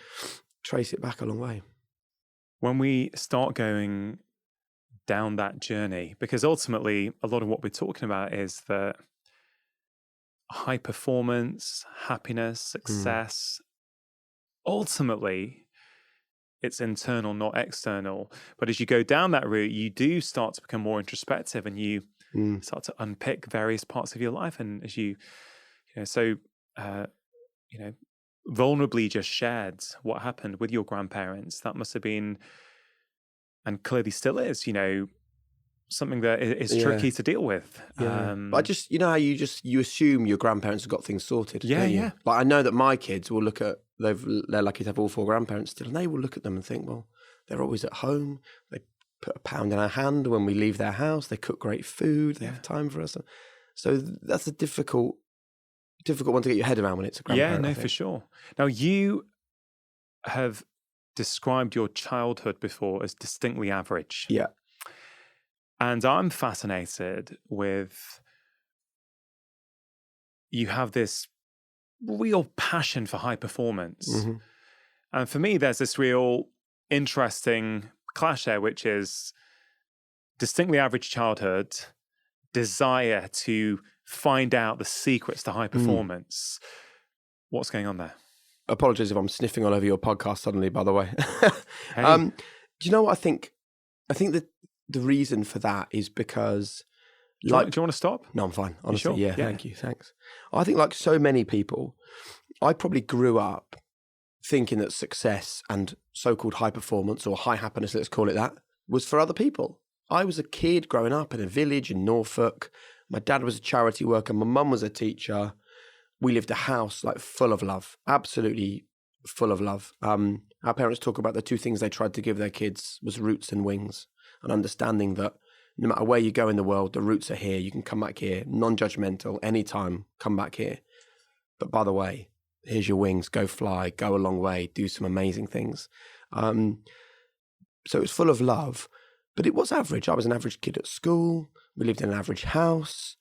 trace it back a long way. When we start going down that journey, because ultimately a lot of what we're talking about is that high performance, happiness, success, ultimately it's internal, not external. But as you go down that route, you do start to become more introspective and you start to unpick various parts of your life. And as vulnerably just shared what happened with your grandparents, that must have been, and clearly still is, something that is tricky to deal with. Yeah. But I just, how you assume your grandparents have got things sorted. Yeah. Like I know that my kids will look at, they're lucky to have all 4 grandparents still, and they will look at them and think, well, they're always at home. They put a pound in our hand when we leave their house. They cook great food. They have time for us. So that's a difficult one to get your head around when it's a grandparent. Yeah, no, for sure. Now, you have described your childhood before as distinctly average. Yeah. And I'm fascinated with, you have this real passion for high performance. Mm-hmm. And for me, there's this real interesting clash there, which is distinctly average childhood, desire to find out the secrets to high performance. What's going on there? Apologies if I'm sniffing all over your podcast suddenly, by the way. Hey. Do you know what I think? I think that the reason for that is because... Do you want to stop? No, I'm fine. Honestly, sure? Thank you. Thanks. I think like so many people, I probably grew up thinking that success and so-called high performance or high happiness, let's call it that, was for other people. I was a kid growing up in a village in Norfolk. My dad was a charity worker. My mum was a teacher. We lived a house like full of love, absolutely full of love. Our parents talk about the 2 things they tried to give their kids was roots and wings, and understanding that no matter where you go in the world, the roots are here. You can come back here, non-judgmental, anytime, come back here. But by the way, here's your wings, go fly, go a long way, do some amazing things. So it was full of love, but it was average. I was an average kid at school. We lived in an average house.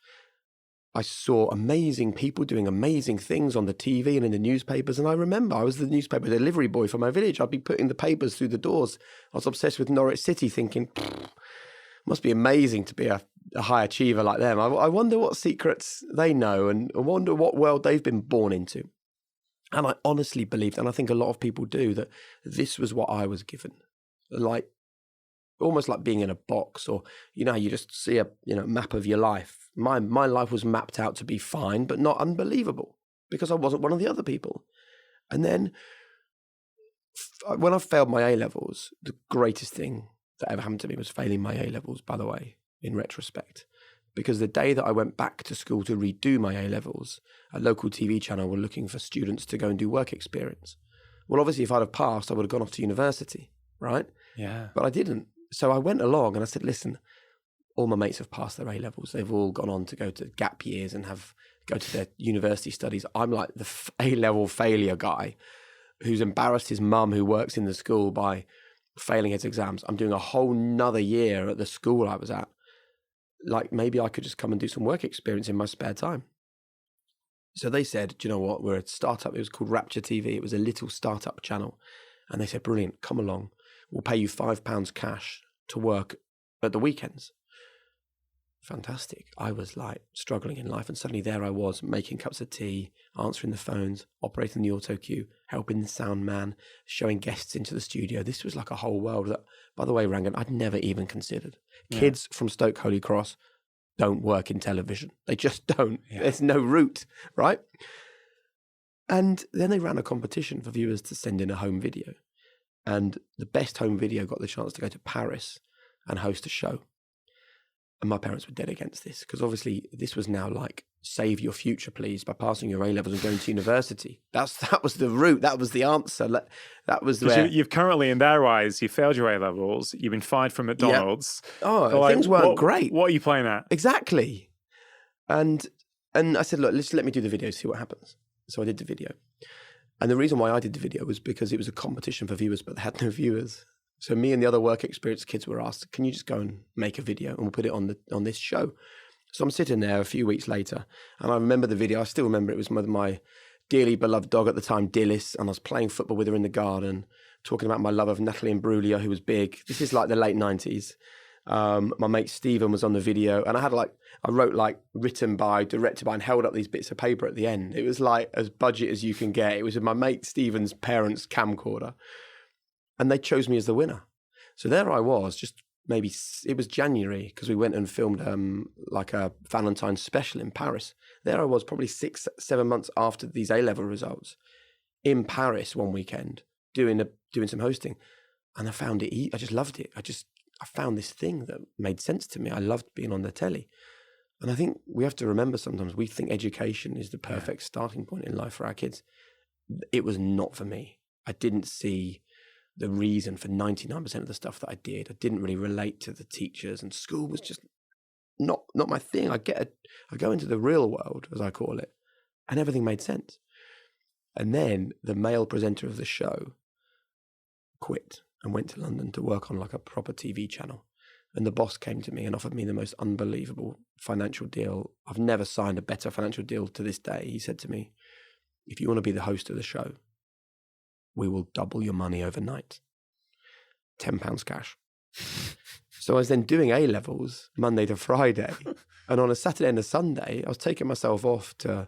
I saw amazing people doing amazing things on the TV and in the newspapers. And I remember I was the newspaper delivery boy for my village. I'd be putting the papers through the doors. I was obsessed with Norwich City, thinking, must be amazing to be a high achiever like them. I wonder what secrets they know, and I wonder what world they've been born into. And I honestly believed, and I think a lot of people do, that this was what I was given. Like, almost like being in a box, or, you just see a map of your life. My life was mapped out to be fine, but not unbelievable, because I wasn't one of the other people. And then when I failed my A-levels, the greatest thing that ever happened to me was failing my A-levels, by the way, in retrospect. Because the day that I went back to school to redo my A-levels, a local TV channel were looking for students to go and do work experience. Well, obviously, if I'd have passed, I would have gone off to university, right? Yeah. But I didn't. So I went along and I said, listen, all my mates have passed their A-levels. They've all gone on to go to gap years and go to their university studies. I'm like the A-level failure guy who's embarrassed his mum who works in the school by failing his exams. I'm doing a whole nother year at the school I was at. Like, maybe I could just come and do some work experience in my spare time. So they said, do you know what? We're a startup. It was called Rapture TV. It was a little startup channel. And they said, brilliant, come along. We'll pay you £5 cash to work at the weekends. Fantastic. I was like struggling in life, and suddenly there I was making cups of tea, answering the phones, operating the auto cue, helping the sound man, showing guests into the studio. This was like a whole world that, by the way, Rangan, I'd never even considered. Yeah. Kids from Stoke Holy Cross don't work in television. They just don't. Yeah. There's no route, right? And then they ran a competition for viewers to send in a home video. And the best home video got the chance to go to Paris and host a show. And my parents were dead against this, because obviously this was now like, save your future, please, by passing your A-levels and going to university. That was the route. That was the answer. That was where... You've currently, in their eyes, you failed your A-levels. You've been fired from McDonald's. Yeah. Oh, things weren't great. What are you playing at? Exactly. And I said, look, let me do the video, see what happens. So I did the video. And the reason why I did the video was because it was a competition for viewers, but they had no viewers. So me and the other work experience kids were asked, can you just go and make a video and we'll put it on this show? So I'm sitting there a few weeks later, and I remember the video. I still remember it was with my dearly beloved dog at the time, Dillis, and I was playing football with her in the garden, talking about my love of Natalie Imbruglia, who was big. This is like the late 90s. My mate Stephen was on the video, and I wrote written by, directed by, and held up these bits of paper at the end. It was like as budget as you can get. It was with my mate Stephen's parents' camcorder. And they chose me as the winner. So there I was, just maybe, it was January, because we went and filmed like a Valentine's special in Paris. There I was, probably 6-7 months after these A-level results, in Paris one weekend, doing some hosting. And I found it, I just loved it. I found this thing that made sense to me. I loved being on the telly. And I think we have to remember sometimes, we think education is the perfect starting point in life for our kids. It was not for me. I didn't see the reason for 99% of the stuff that I did. I didn't really relate to the teachers, and school was just not my thing. I go into the real world, as I call it, and everything made sense. And then the male presenter of the show quit and went to London to work on like a proper TV channel. And the boss came to me and offered me the most unbelievable financial deal. I've never signed a better financial deal to this day. He said to me, if you want to be the host of the show, we will double your money overnight. £10 cash. So I was then doing A-levels Monday to Friday. And on a Saturday and a Sunday, I was taking myself off to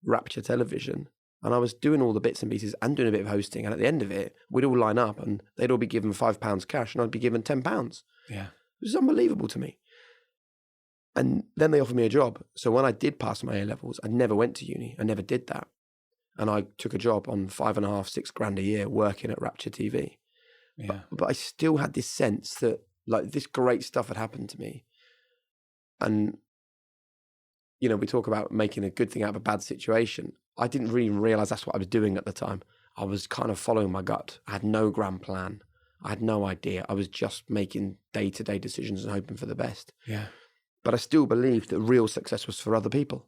Rapture Television. And I was doing all the bits and pieces and doing a bit of hosting. And at the end of it, we'd all line up and they'd all be given £5 cash and I'd be given £10. Yeah. It was unbelievable to me. And then they offered me a job. So when I did pass my A-levels, I never went to uni. I never did that. And I took a job on $5,500-6,000 a year working at Rapture TV. Yeah. But I still had this sense that like this great stuff had happened to me. And, we talk about making a good thing out of a bad situation. I didn't really realize that's what I was doing at the time. I was kind of following my gut. I had no grand plan. I had no idea. I was just making day-to-day decisions and hoping for the best. Yeah. But I still believed that real success was for other people.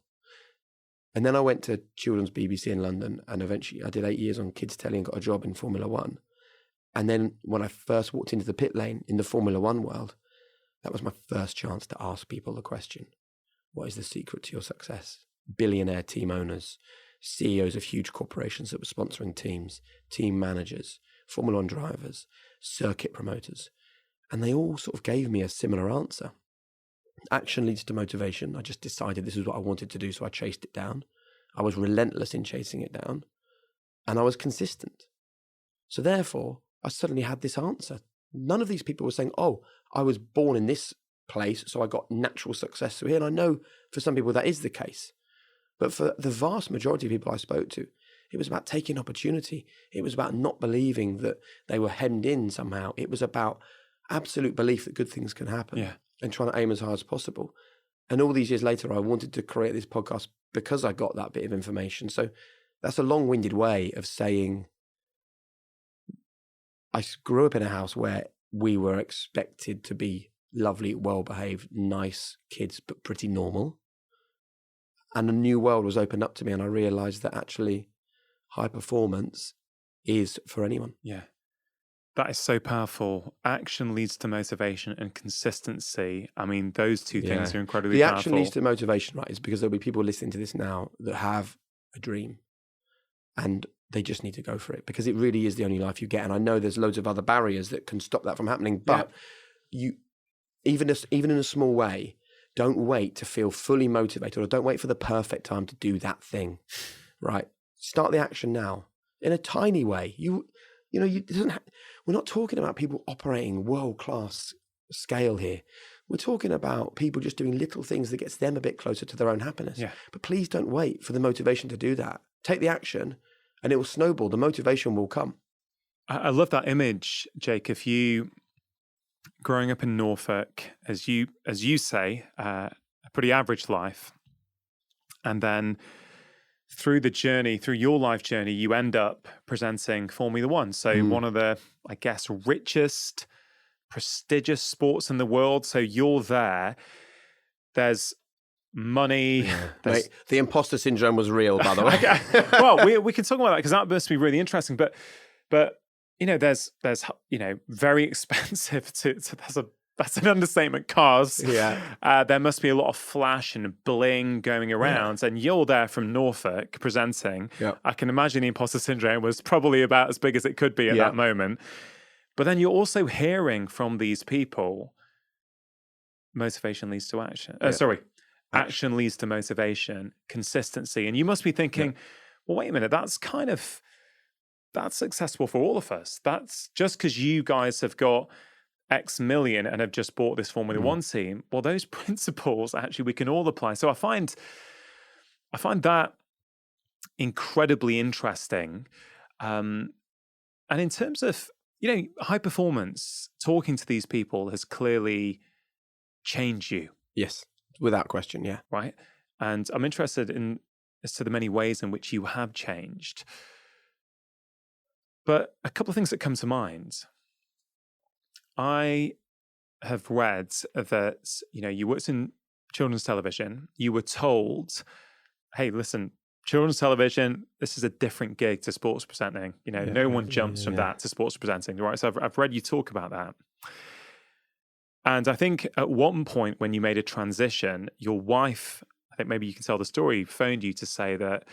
And then I went to Children's BBC in London, and eventually I did 8 years on kids telly and got a job in Formula One. And then when I first walked into the pit lane in the Formula One world, that was my first chance to ask people the question, what is the secret to your success? Billionaire team owners, CEOs of huge corporations that were sponsoring teams, team managers, Formula One drivers, circuit promoters. And they all sort of gave me a similar answer. Action leads to motivation. I just decided this is what I wanted to do, so I chased it down. I was relentless in chasing it down, and I was consistent. So therefore, I suddenly had this answer. None of these people were saying, oh, I was born in this place, so I got natural success through here. And I know for some people that is the case. But for the vast majority of people I spoke to, it was about taking opportunity. It was about not believing that they were hemmed in somehow. It was about absolute belief that good things can happen and trying to aim as hard as possible. And all these years later, I wanted to create this podcast because I got that bit of information. So that's a long-winded way of saying I grew up in a house where we were expected to be lovely, well-behaved, nice kids, but pretty normal. And a new world was opened up to me, and I realized that actually high performance is for anyone. Yeah. That is so powerful. Action leads to motivation and consistency. I mean, those two things are incredibly powerful. The action leads to motivation, right, is because there'll be people listening to this now that have a dream and they just need to go for it because it really is the only life you get. And I know there's loads of other barriers that can stop that from happening, but you, even in a small way, don't wait to feel fully motivated or don't wait for the perfect time to do that thing, right? Start the action now in a tiny way. We're not talking about people operating world-class scale here. We're talking about people just doing little things that gets them a bit closer to their own happiness. Yeah. But please don't wait for the motivation to do that. Take the action and it will snowball. The motivation will come. I love that image, Jake. If you, growing up in Norfolk, as you say, a pretty average life, and then through your life journey, you end up presenting Formula One. So one of the, I guess, richest, prestigious sports in the world. So you're there. There's money. Yeah. Mate, the imposter syndrome was real, by the way. Well, we can talk about that because that must be really interesting. But there's very expensive that's an understatement. Cars. Yeah. There must be a lot of flash and bling going around, and you're there from Norfolk presenting. Yep. I can imagine the imposter syndrome was probably about as big as it could be at that moment. But then you're also hearing from these people, motivation leads to action. Action leads to motivation, consistency. And you must be thinking, well, wait a minute, that's successful for all of us. That's just because you guys have got X million and have just bought this Formula One team. Well, those principles actually we can all apply. So I find that incredibly interesting. And in terms of, high performance, talking to these people has clearly changed you. Yes, without question, yeah. Right? And I'm interested as to the many ways in which you have changed. But a couple of things that come to mind. I have read that, you worked in children's television. You were told, hey, listen, children's television, this is a different gig to sports presenting. No one jumps from that to sports presenting, right? So I've read you talk about that. And I think at one point when you made a transition, your wife, I think maybe you can tell the story, phoned you to say that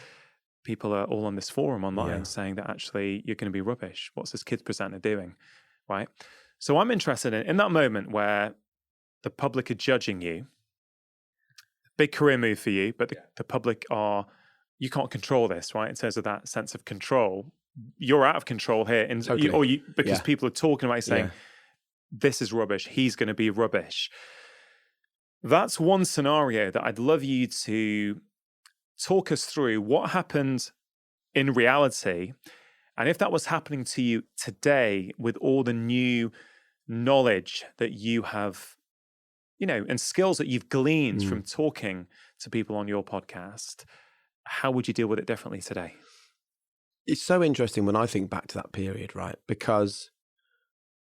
people are all on this forum online saying that actually you're going to be rubbish. What's this kids presenter doing, right? So I'm interested in that moment where the public are judging you, big career move for you, but the public you can't control this, right? In terms of that sense of control, you're out of control here, because people are talking about you saying, this is rubbish, he's going to be rubbish. That's one scenario that I'd love you to talk us through what happened in reality. And if that was happening to you today with all the new knowledge that you have, and skills that you've gleaned from talking to people on your podcast, how would you deal with it differently today? It's so interesting when I think back to that period, right? Because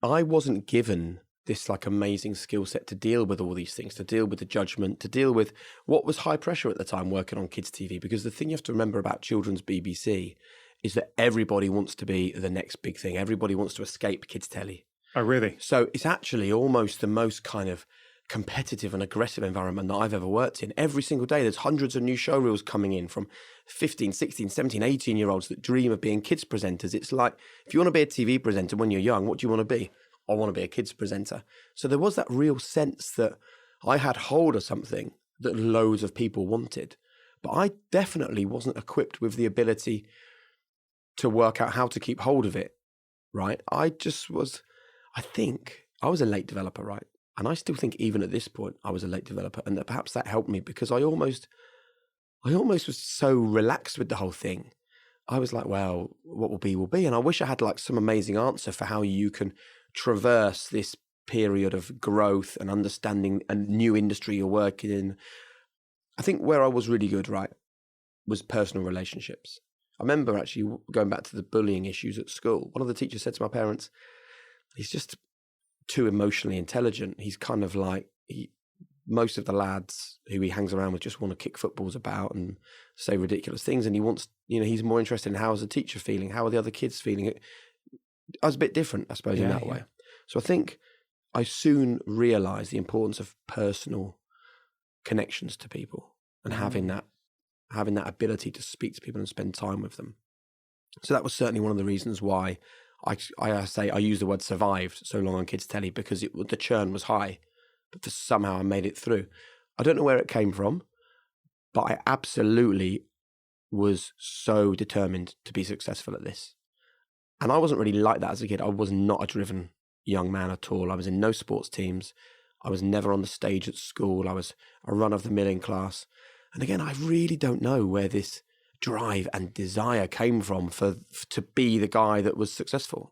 I wasn't given this amazing skill set to deal with all these things, to deal with the judgment, to deal with what was high pressure at the time working on kids TV. Because the thing you have to remember about children's BBC is that everybody wants to be the next big thing. Everybody wants to escape kids telly. Oh, really? So it's actually almost the most kind of competitive and aggressive environment that I've ever worked in. Every single day, there's hundreds of new show reels coming in from 15, 16, 17, 18-year-olds that dream of being kids presenters. It's like, if you want to be a TV presenter when you're young, what do you want to be? I want to be a kids presenter. So there was that real sense that I had hold of something that loads of people wanted. But I definitely wasn't equipped with the ability to work out how to keep hold of it, right? I think I was a late developer, right? And I still think even at this point, I was a late developer, and that perhaps that helped me because I almost was so relaxed with the whole thing. I was like, well, what will be, will be. And I wish I had like some amazing answer for how you can traverse this period of growth and understanding a new industry you're working in. I think where I was really good, right, was personal relationships. I remember actually going back to the bullying issues at school. One of the teachers said to my parents, he's just too emotionally intelligent. He's kind of like, most of the lads who he hangs around with just want to kick footballs about and say ridiculous things. And he wants, he's more interested in how is the teacher feeling? How are the other kids feeling? I was a bit different, I suppose, in that way. So I think I soon realized the importance of personal connections to people and having that ability to speak to people and spend time with them. So that was certainly one of the reasons why I say I use the word survived so long on kids telly, because the churn was high, but somehow I made it through. I don't know where it came from, but I absolutely was so determined to be successful at this. And I wasn't really like that as a kid. I was not a driven young man at all. I was in no sports teams. I was never on the stage at school. I was a run-of-the-mill in class. And again, I really don't know where this drive and desire came from to be the guy that was successful.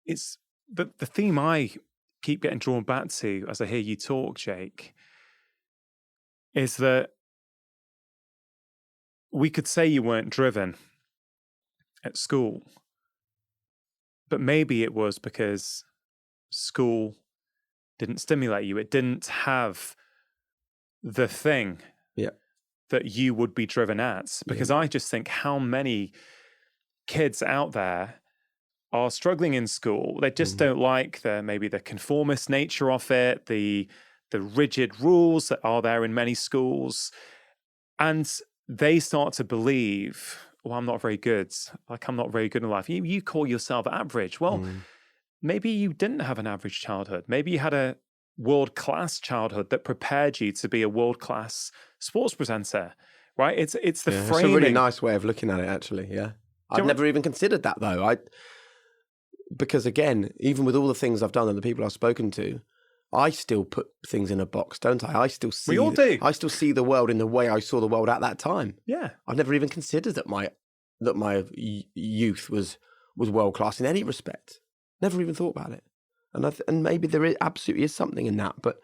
It's the theme I keep getting drawn back to as I hear you talk, Jake, is that we could say you weren't driven at school, but maybe it was because school didn't stimulate you. It didn't have the thing that you would be driven at. Because I just think how many kids out there are struggling in school. They just don't like maybe the conformist nature of it, the rigid rules that are there in many schools. And they start to believe, I'm not very good. Like, I'm not very good in life. You call yourself average. Well, maybe you didn't have an average childhood. Maybe you had a world-class childhood that prepared you to be a world-class sports presenter, right? It's the framing. It's a really nice way of looking at it, actually, yeah. I've never even considered that, though. Because, again, even with all the things I've done and the people I've spoken to, I still put things in a box, don't I? We all do. I still see the world in the way I saw the world at that time. Yeah. I've never even considered that my youth was world-class in any respect. Never even thought about it. And maybe there absolutely is something in that, but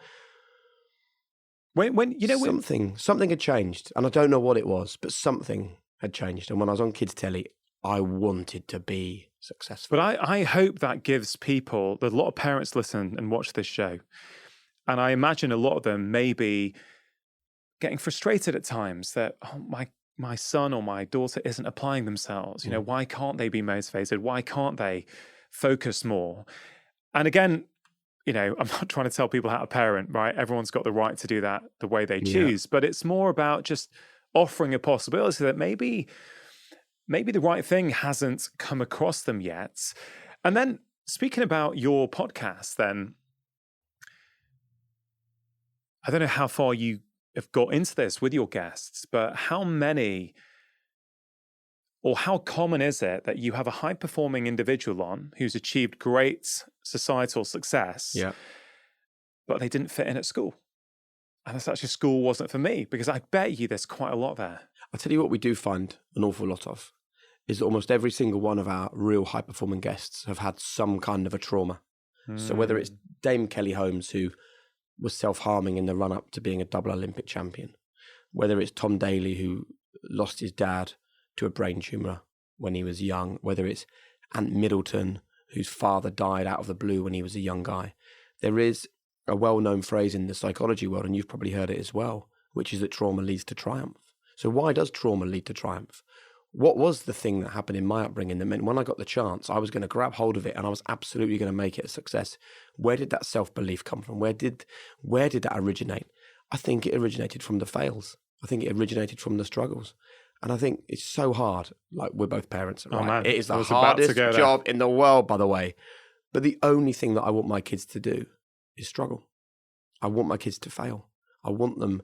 something had changed, and I don't know what it was, but something had changed. And when I was on kids telly, I wanted to be successful. But I hope that gives people, there's a lot of parents listen and watch this show, and I imagine a lot of them may be getting frustrated at times that, my son or my daughter isn't applying themselves. Why can't they be motivated? Why can't they focus more? And again, I'm not trying to tell people how to parent, right? Everyone's got the right to do that the way they choose, but it's more about just offering a possibility that maybe the right thing hasn't come across them yet. And then speaking about your podcast, then, I don't know how far you have got into this with your guests, but how many or how common is it that you have a high-performing individual on who's achieved great societal success, but they didn't fit in at school? And that's actually, school wasn't for me, because I bet you there's quite a lot there. I'll tell you what we do find an awful lot of is that almost every single one of our real high-performing guests have had some kind of a trauma. So whether it's Dame Kelly Holmes, who was self-harming in the run-up to being a double Olympic champion, whether it's Tom Daley, who lost his dad to a brain tumour when he was young, whether it's Ant Middleton, whose father died out of the blue when he was a young guy. There is a well-known phrase in the psychology world, and you've probably heard it as well, which is that trauma leads to triumph. So why does trauma lead to triumph? what was the thing that happened in my upbringing that meant when I got the chance, I was going to grab hold of it and I was absolutely going to make it a success? Where did that self-belief come from? Where did that originate? I think it originated from the fails. I think it originated from the struggles. And I think it's so hard. Like, we're both parents, right? Oh, man. It is I the was about to hardest go there. job in the world, by the way. But the only thing that I want my kids to do is struggle. I want my kids to fail. I want them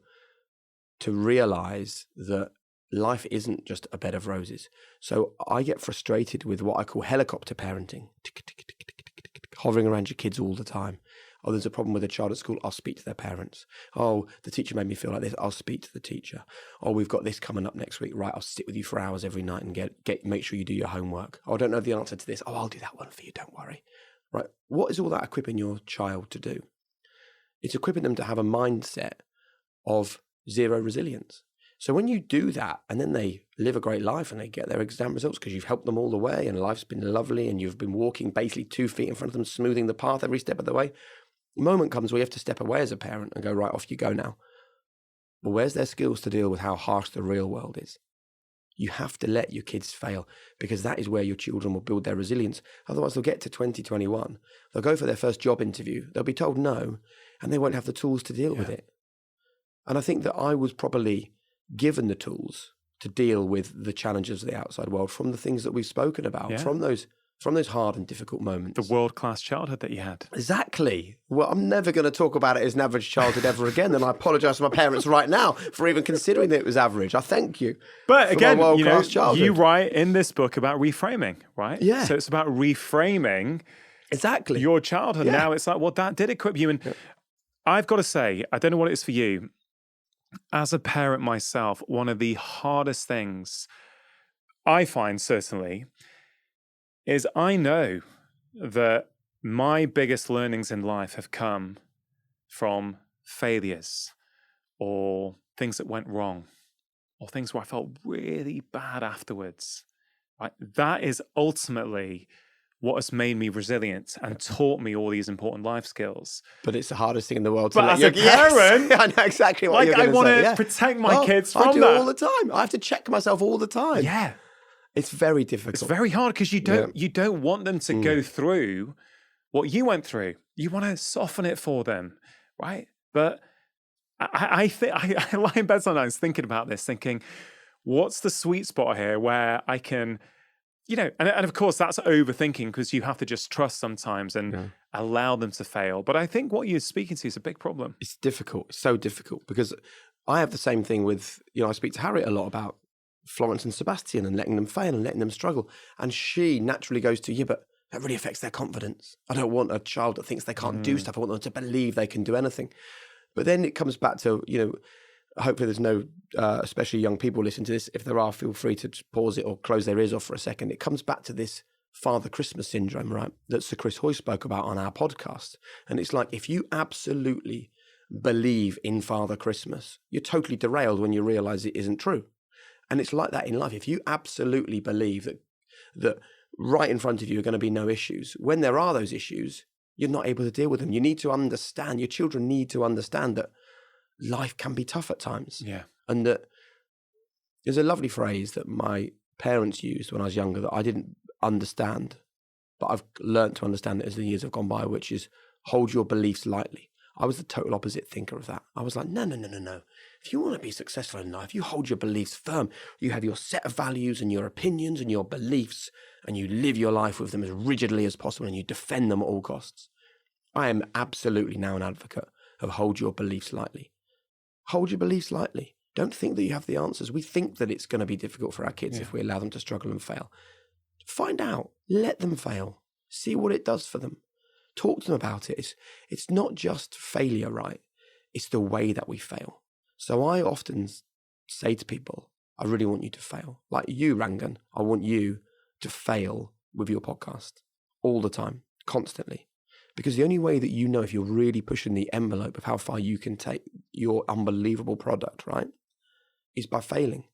to realize that life isn't just a bed of roses. So I get frustrated with what I call helicopter parenting, hovering around your kids all the time. Oh, there's a problem with a child at school, I'll speak to their parents. Oh, the teacher made me feel like this, I'll speak to the teacher. Oh, we've got this coming up next week, right, I'll sit with you for hours every night and make sure you do your homework. Oh, I don't know the answer to this. Oh, I'll do that one for you, don't worry. Right, what is all that equipping your child to do? It's equipping them to have a mindset of zero resilience. So when you do that and then they live a great life and they get their exam results because you've helped them all the way and life's been lovely and you've been walking basically 2 feet in front of them, smoothing the path every step of the way, the moment comes where you have to step away as a parent and go, right, off you go now. But where's their skills to deal with how harsh the real world is? You have to let your kids fail because that is where your children will build their resilience. Otherwise, they'll get to 2021. They'll go for their first job interview. They'll be told no, and they won't have the tools to deal with it. And I think that I was probably given the tools to deal with the challenges of the outside world from the things that we've spoken about, from those hard and difficult moments. The world-class childhood that you had. Exactly. Well, I'm never going to talk about it as an average childhood ever again, and I apologise to my parents right now for even considering that it was average. I thank you. But again, childhood. you write in this book about reframing, right? Yeah. So it's about reframing exactly your childhood. Yeah. Now it's like, well, that did equip you. And I've got to say, I don't know what it is for you. As a parent myself, one of the hardest things I find, certainly, is I know that my biggest learnings in life have come from failures or things that went wrong or things where I felt really bad afterwards. Right? That is ultimately what has made me resilient and taught me all these important life skills. But it's the hardest thing in the world to But let as a parent, I know exactly what you're going to say. I want to Yeah. protect my kids from I do that. all the time. I have to check myself all the time. Yeah. It's very difficult. It's very hard because you don't want them to go through what you went through. You want to soften it for them, right? But I lie in bed sometimes thinking about this, thinking, what's the sweet spot here where I can, and of course that's overthinking because you have to just trust sometimes and allow them to fail. But I think what you're speaking to is a big problem. It's difficult. It's so difficult because I have the same thing with, I speak to Harriet a lot about Florence and Sebastian and letting them fail and letting them struggle. And she naturally goes to, but that really affects their confidence. I don't want a child that thinks they can't do stuff. I want them to believe they can do anything. But then it comes back to, hopefully there's no, especially young people listen to this. If there are, feel free to just pause it or close their ears off for a second. It comes back to this Father Christmas syndrome, right? That Sir Chris Hoy spoke about on our podcast. And it's like, if you absolutely believe in Father Christmas, you're totally derailed when you realize it isn't true. And it's like that in life. If you absolutely believe that right in front of you are going to be no issues, when there are those issues, you're not able to deal with them. You need to understand, your children need to understand that life can be tough at times. Yeah. And that there's a lovely phrase that my parents used when I was younger that I didn't understand, but I've learned to understand it as the years have gone by, which is hold your beliefs lightly. I was the total opposite thinker of that. I was like, no. If you want to be successful in life, you hold your beliefs firm. You have your set of values and your opinions and your beliefs, and you live your life with them as rigidly as possible, and you defend them at all costs. I am absolutely now an advocate of hold your beliefs lightly. Hold your beliefs lightly. Don't think that you have the answers. We think that it's going to be difficult for our kids if we allow them to struggle and fail. Find out. Let them fail. See what it does for them. Talk to them about it. It's not just failure, right? It's the way that we fail. So I often say to people, I really want you to fail. Like you, Rangan, I want you to fail with your podcast all the time, constantly. Because the only way that you know if you're really pushing the envelope of how far you can take your unbelievable product, right, is by failing.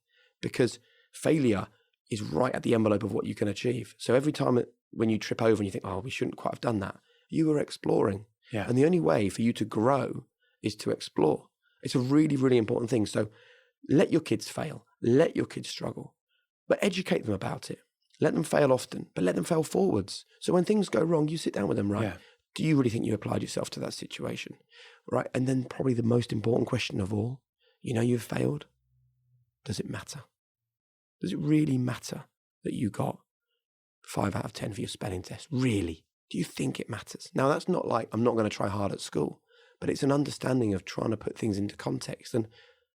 Because failure is right at the envelope of what you can achieve. So every time when you trip over and you think, we shouldn't quite have done that, you were exploring. Yeah. And the only way for you to grow is to explore. It's a really, really important thing. So let your kids fail. Let your kids struggle. but educate them about it. Let them fail often, but let them fail forwards. So when things go wrong, you sit down with them, right? Yeah. Do you really think you applied yourself to that situation? Right? And then probably the most important question of all, you've failed. Does it matter? Does it really matter that you got 5 out of 10 for your spelling test? Really? Do you think it matters? Now, that's not like I'm not going to try hard at school, but it's an understanding of trying to put things into context. And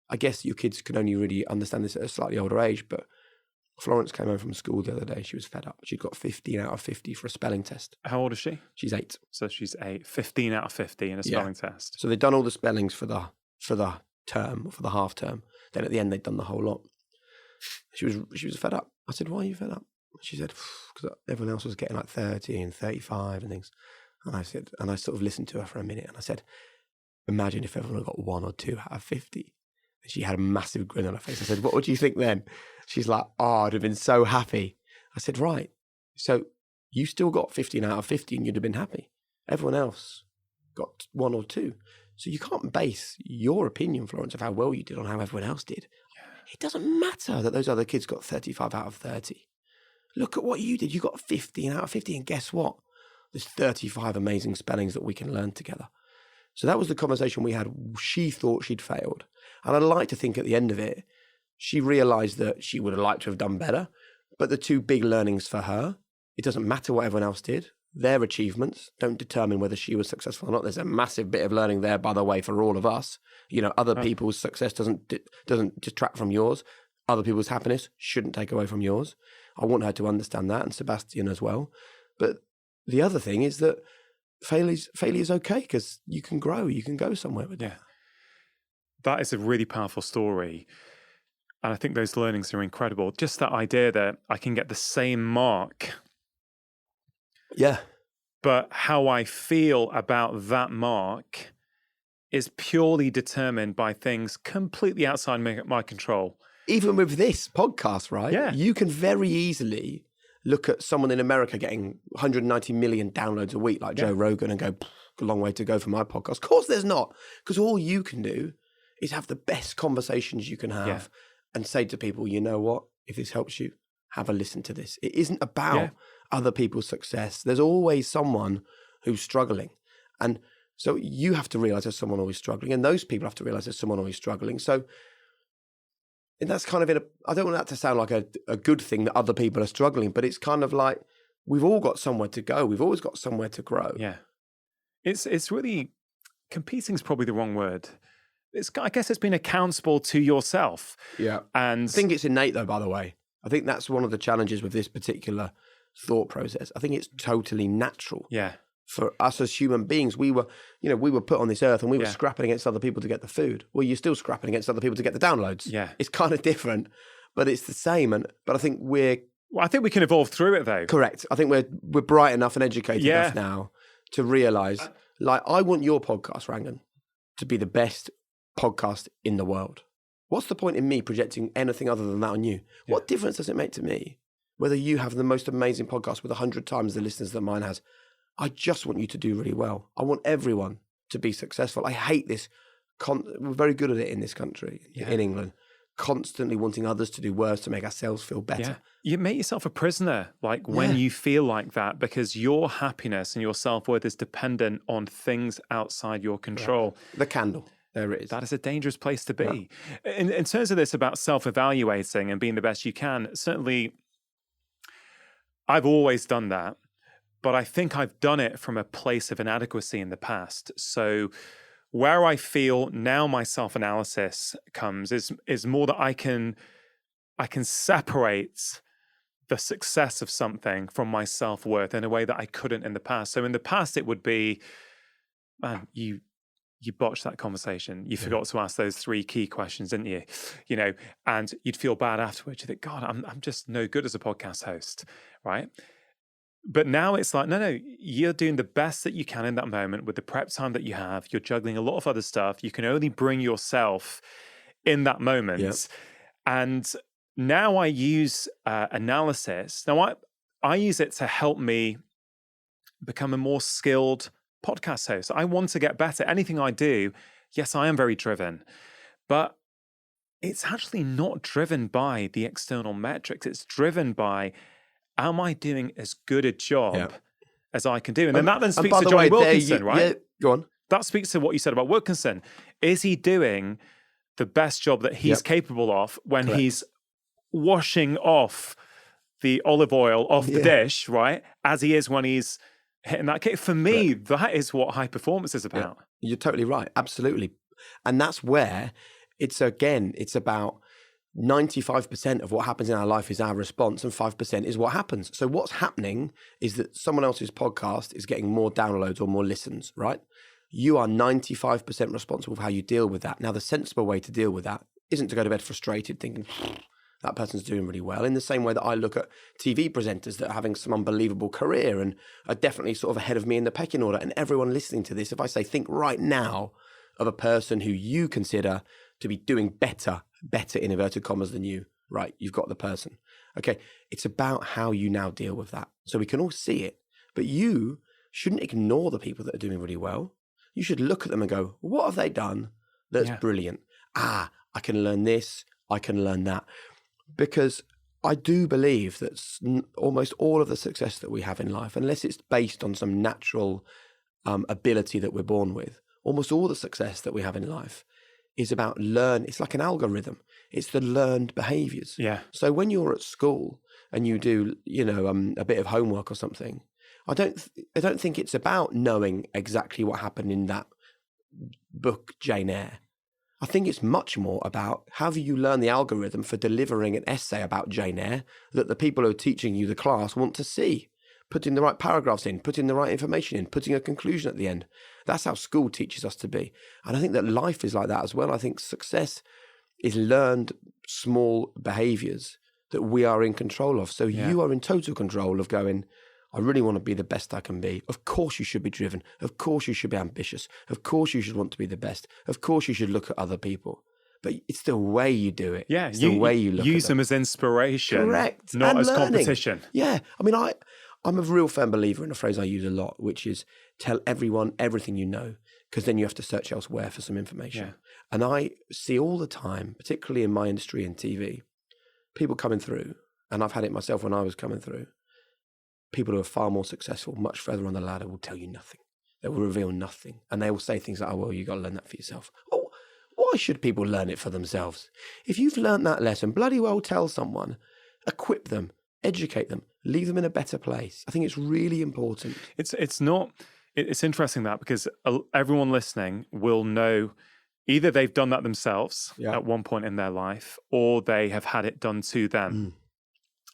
I guess your kids can only really understand this at a slightly older age, but Florence came home from school the other day. She was fed up. She got 15 out of 50 for a spelling test. How old is she? She's 8. So she's 8, 15 out of 50 in a spelling test. So they'd done all the spellings for the term, or for the half term. Then at the end, they'd done the whole lot. She was fed up. I said, why are you fed up? She said, because everyone else was getting like 30 and 35 and things. And I said, and I sort of listened to her for a minute, and I said, imagine if everyone had got 1 or 2 out of 50. And she had a massive grin on her face. I said, what would you think then? She's like, I'd have been so happy. I said, right. So you still got 15 out of 50 and you'd have been happy. Everyone else got 1 or 2. So you can't base your opinion, Florence, of how well you did on how everyone else did. It doesn't matter that those other kids got 35 out of 30. Look at what you did. You got 15 out of 50. And guess what? There's 35 amazing spellings that we can learn together. So that was the conversation we had. She thought she'd failed. And I'd like to think at the end of it, she realised that she would have liked to have done better. But the 2 big learnings for her, it doesn't matter what everyone else did. Their achievements don't determine whether she was successful or not. There's a massive bit of learning there, by the way, for all of us. Other people's success doesn't detract from yours. Other people's happiness shouldn't take away from yours. I want her to understand that, and Sebastian as well. But the other thing is that failure is okay, because you can grow, you can go somewhere with it. Yeah. That is a really powerful story. And I think those learnings are incredible. Just that idea that I can get the same mark. Yeah. But how I feel about that mark is purely determined by things completely outside my control. Even with this podcast, right? Yeah. You can very easily look at someone in America getting 190 million downloads a week, like Joe Rogan, and go, a long way to go for my podcast. Of course there's not, because all you can do is have the best conversations you can have and say to people, you know what, if this helps you, have a listen to this. It isn't about other people's success. There's always someone who's struggling. And so you have to realize there's someone always struggling, and those people have to realize there's someone always struggling. So and that's kind of I don't want that to sound like a good thing that other people are struggling, but it's kind of like we've all got somewhere to go. We've always got somewhere to grow. Yeah. It's really, competing is probably the wrong word. I guess it's being accountable to yourself. Yeah. And I think it's innate though, by the way. I think that's one of the challenges with this particular thought process. I think it's totally natural. Yeah. For us as human beings, we were put on this earth and we were scrapping against other people to get the food. Well, you're still scrapping against other people to get the downloads. Yeah. It's kind of different, but it's the same. But I think I think we can evolve through it though. Correct. I think we're bright enough and educated enough now to realize, like, I want your podcast, Rangan, to be the best podcast in the world. What's the point in me projecting anything other than that on you? Yeah. What difference does it make to me whether you have the most amazing podcast with 100 times the listeners that mine has? I just want you to do really well. I want everyone to be successful. I hate this. We're very good at it in this country, in England, constantly wanting others to do worse to make ourselves feel better. Yeah. You make yourself a prisoner, when you feel like that, because your happiness and your self-worth is dependent on things outside your control. Yeah. The candle. There it is. That is a dangerous place to be. Yeah. In terms of this about self-evaluating and being the best you can, certainly I've always done that. But I think I've done it from a place of inadequacy in the past. So where I feel now my self-analysis comes is more that I can separate the success of something from my self-worth in a way that I couldn't in the past. So in the past, it would be, man, you botched that conversation. You forgot to ask those 3 key questions, didn't you? And you'd feel bad afterwards. You think, God, I'm just no good as a podcast host, right? But now it's like, no, you're doing the best that you can in that moment with the prep time that you have. You're juggling a lot of other stuff. You can only bring yourself in that moment. Yep. And now I use analysis. Now I use it to help me become a more skilled podcast host. I want to get better. Anything I do, yes, I am very driven. But it's actually not driven by the external metrics. It's driven by, am I doing as good a job as I can do? And then that then speaks to Johnny Wilkinson, right? Yeah, go on. That speaks to what you said about Wilkinson. Is he doing the best job that he's capable of when he's washing off the olive oil off the dish, right? As he is when he's hitting that kick. For me, that is what high performance is about. Yeah. You're totally right. Absolutely. And that's where it's about 95% of what happens in our life is our response and 5% is what happens. So what's happening is that someone else's podcast is getting more downloads or more listens, right? You are 95% responsible for how you deal with that. Now, the sensible way to deal with that isn't to go to bed frustrated thinking, that person's doing really well. In the same way that I look at TV presenters that are having some unbelievable career and are definitely sort of ahead of me in the pecking order. And everyone listening to this, if I say, think right now of a person who you consider to be doing better in inverted commas than you, right? You've got the person. Okay. It's about how you now deal with that. So we can all see it, but you shouldn't ignore the people that are doing really well. You should look at them and go, what have they done that's brilliant? I can learn this. I can learn that. Because I do believe that almost all of the success that we have in life, unless it's based on some natural ability that we're born with, almost all the success that we have in life is about it's like an algorithm. It's the learned behaviors. Yeah. So when you're at school and you do, a bit of homework or something, I don't think it's about knowing exactly what happened in that book, Jane Eyre. I think it's much more about how do you learn the algorithm for delivering an essay about Jane Eyre that the people who are teaching you the class want to see. Putting the right paragraphs in, putting the right information in, putting a conclusion at the end. That's how school teaches us to be. And I think that life is like that as well. I think success is learned small behaviors that we are in control of. So you are in total control of going, I really want to be the best I can be. Of course you should be driven. Of course you should be ambitious. Of course you should want to be the best. Of course you should look at other people. But it's the way you do it. Yeah, it's the way you look use at them as inspiration. Correct. Not and as learning. competition. Yeah. I mean, I'm a real firm believer in a phrase I use a lot, which is tell everyone everything you know, because then you have to search elsewhere for some information. Yeah. And I see all the time, particularly in my industry in TV, people coming through, and I've had it myself when I was coming through, people who are far more successful, much further on the ladder, will tell you nothing. They will reveal nothing. And they will say things like, oh, well, you got to learn that for yourself. Oh, why should people learn it for themselves? If you've learned that lesson, bloody well tell someone, equip them, educate them, leave them in a better place. I think it's really important. It's interesting that because everyone listening will know either they've done that themselves at one point in their life or they have had it done to them.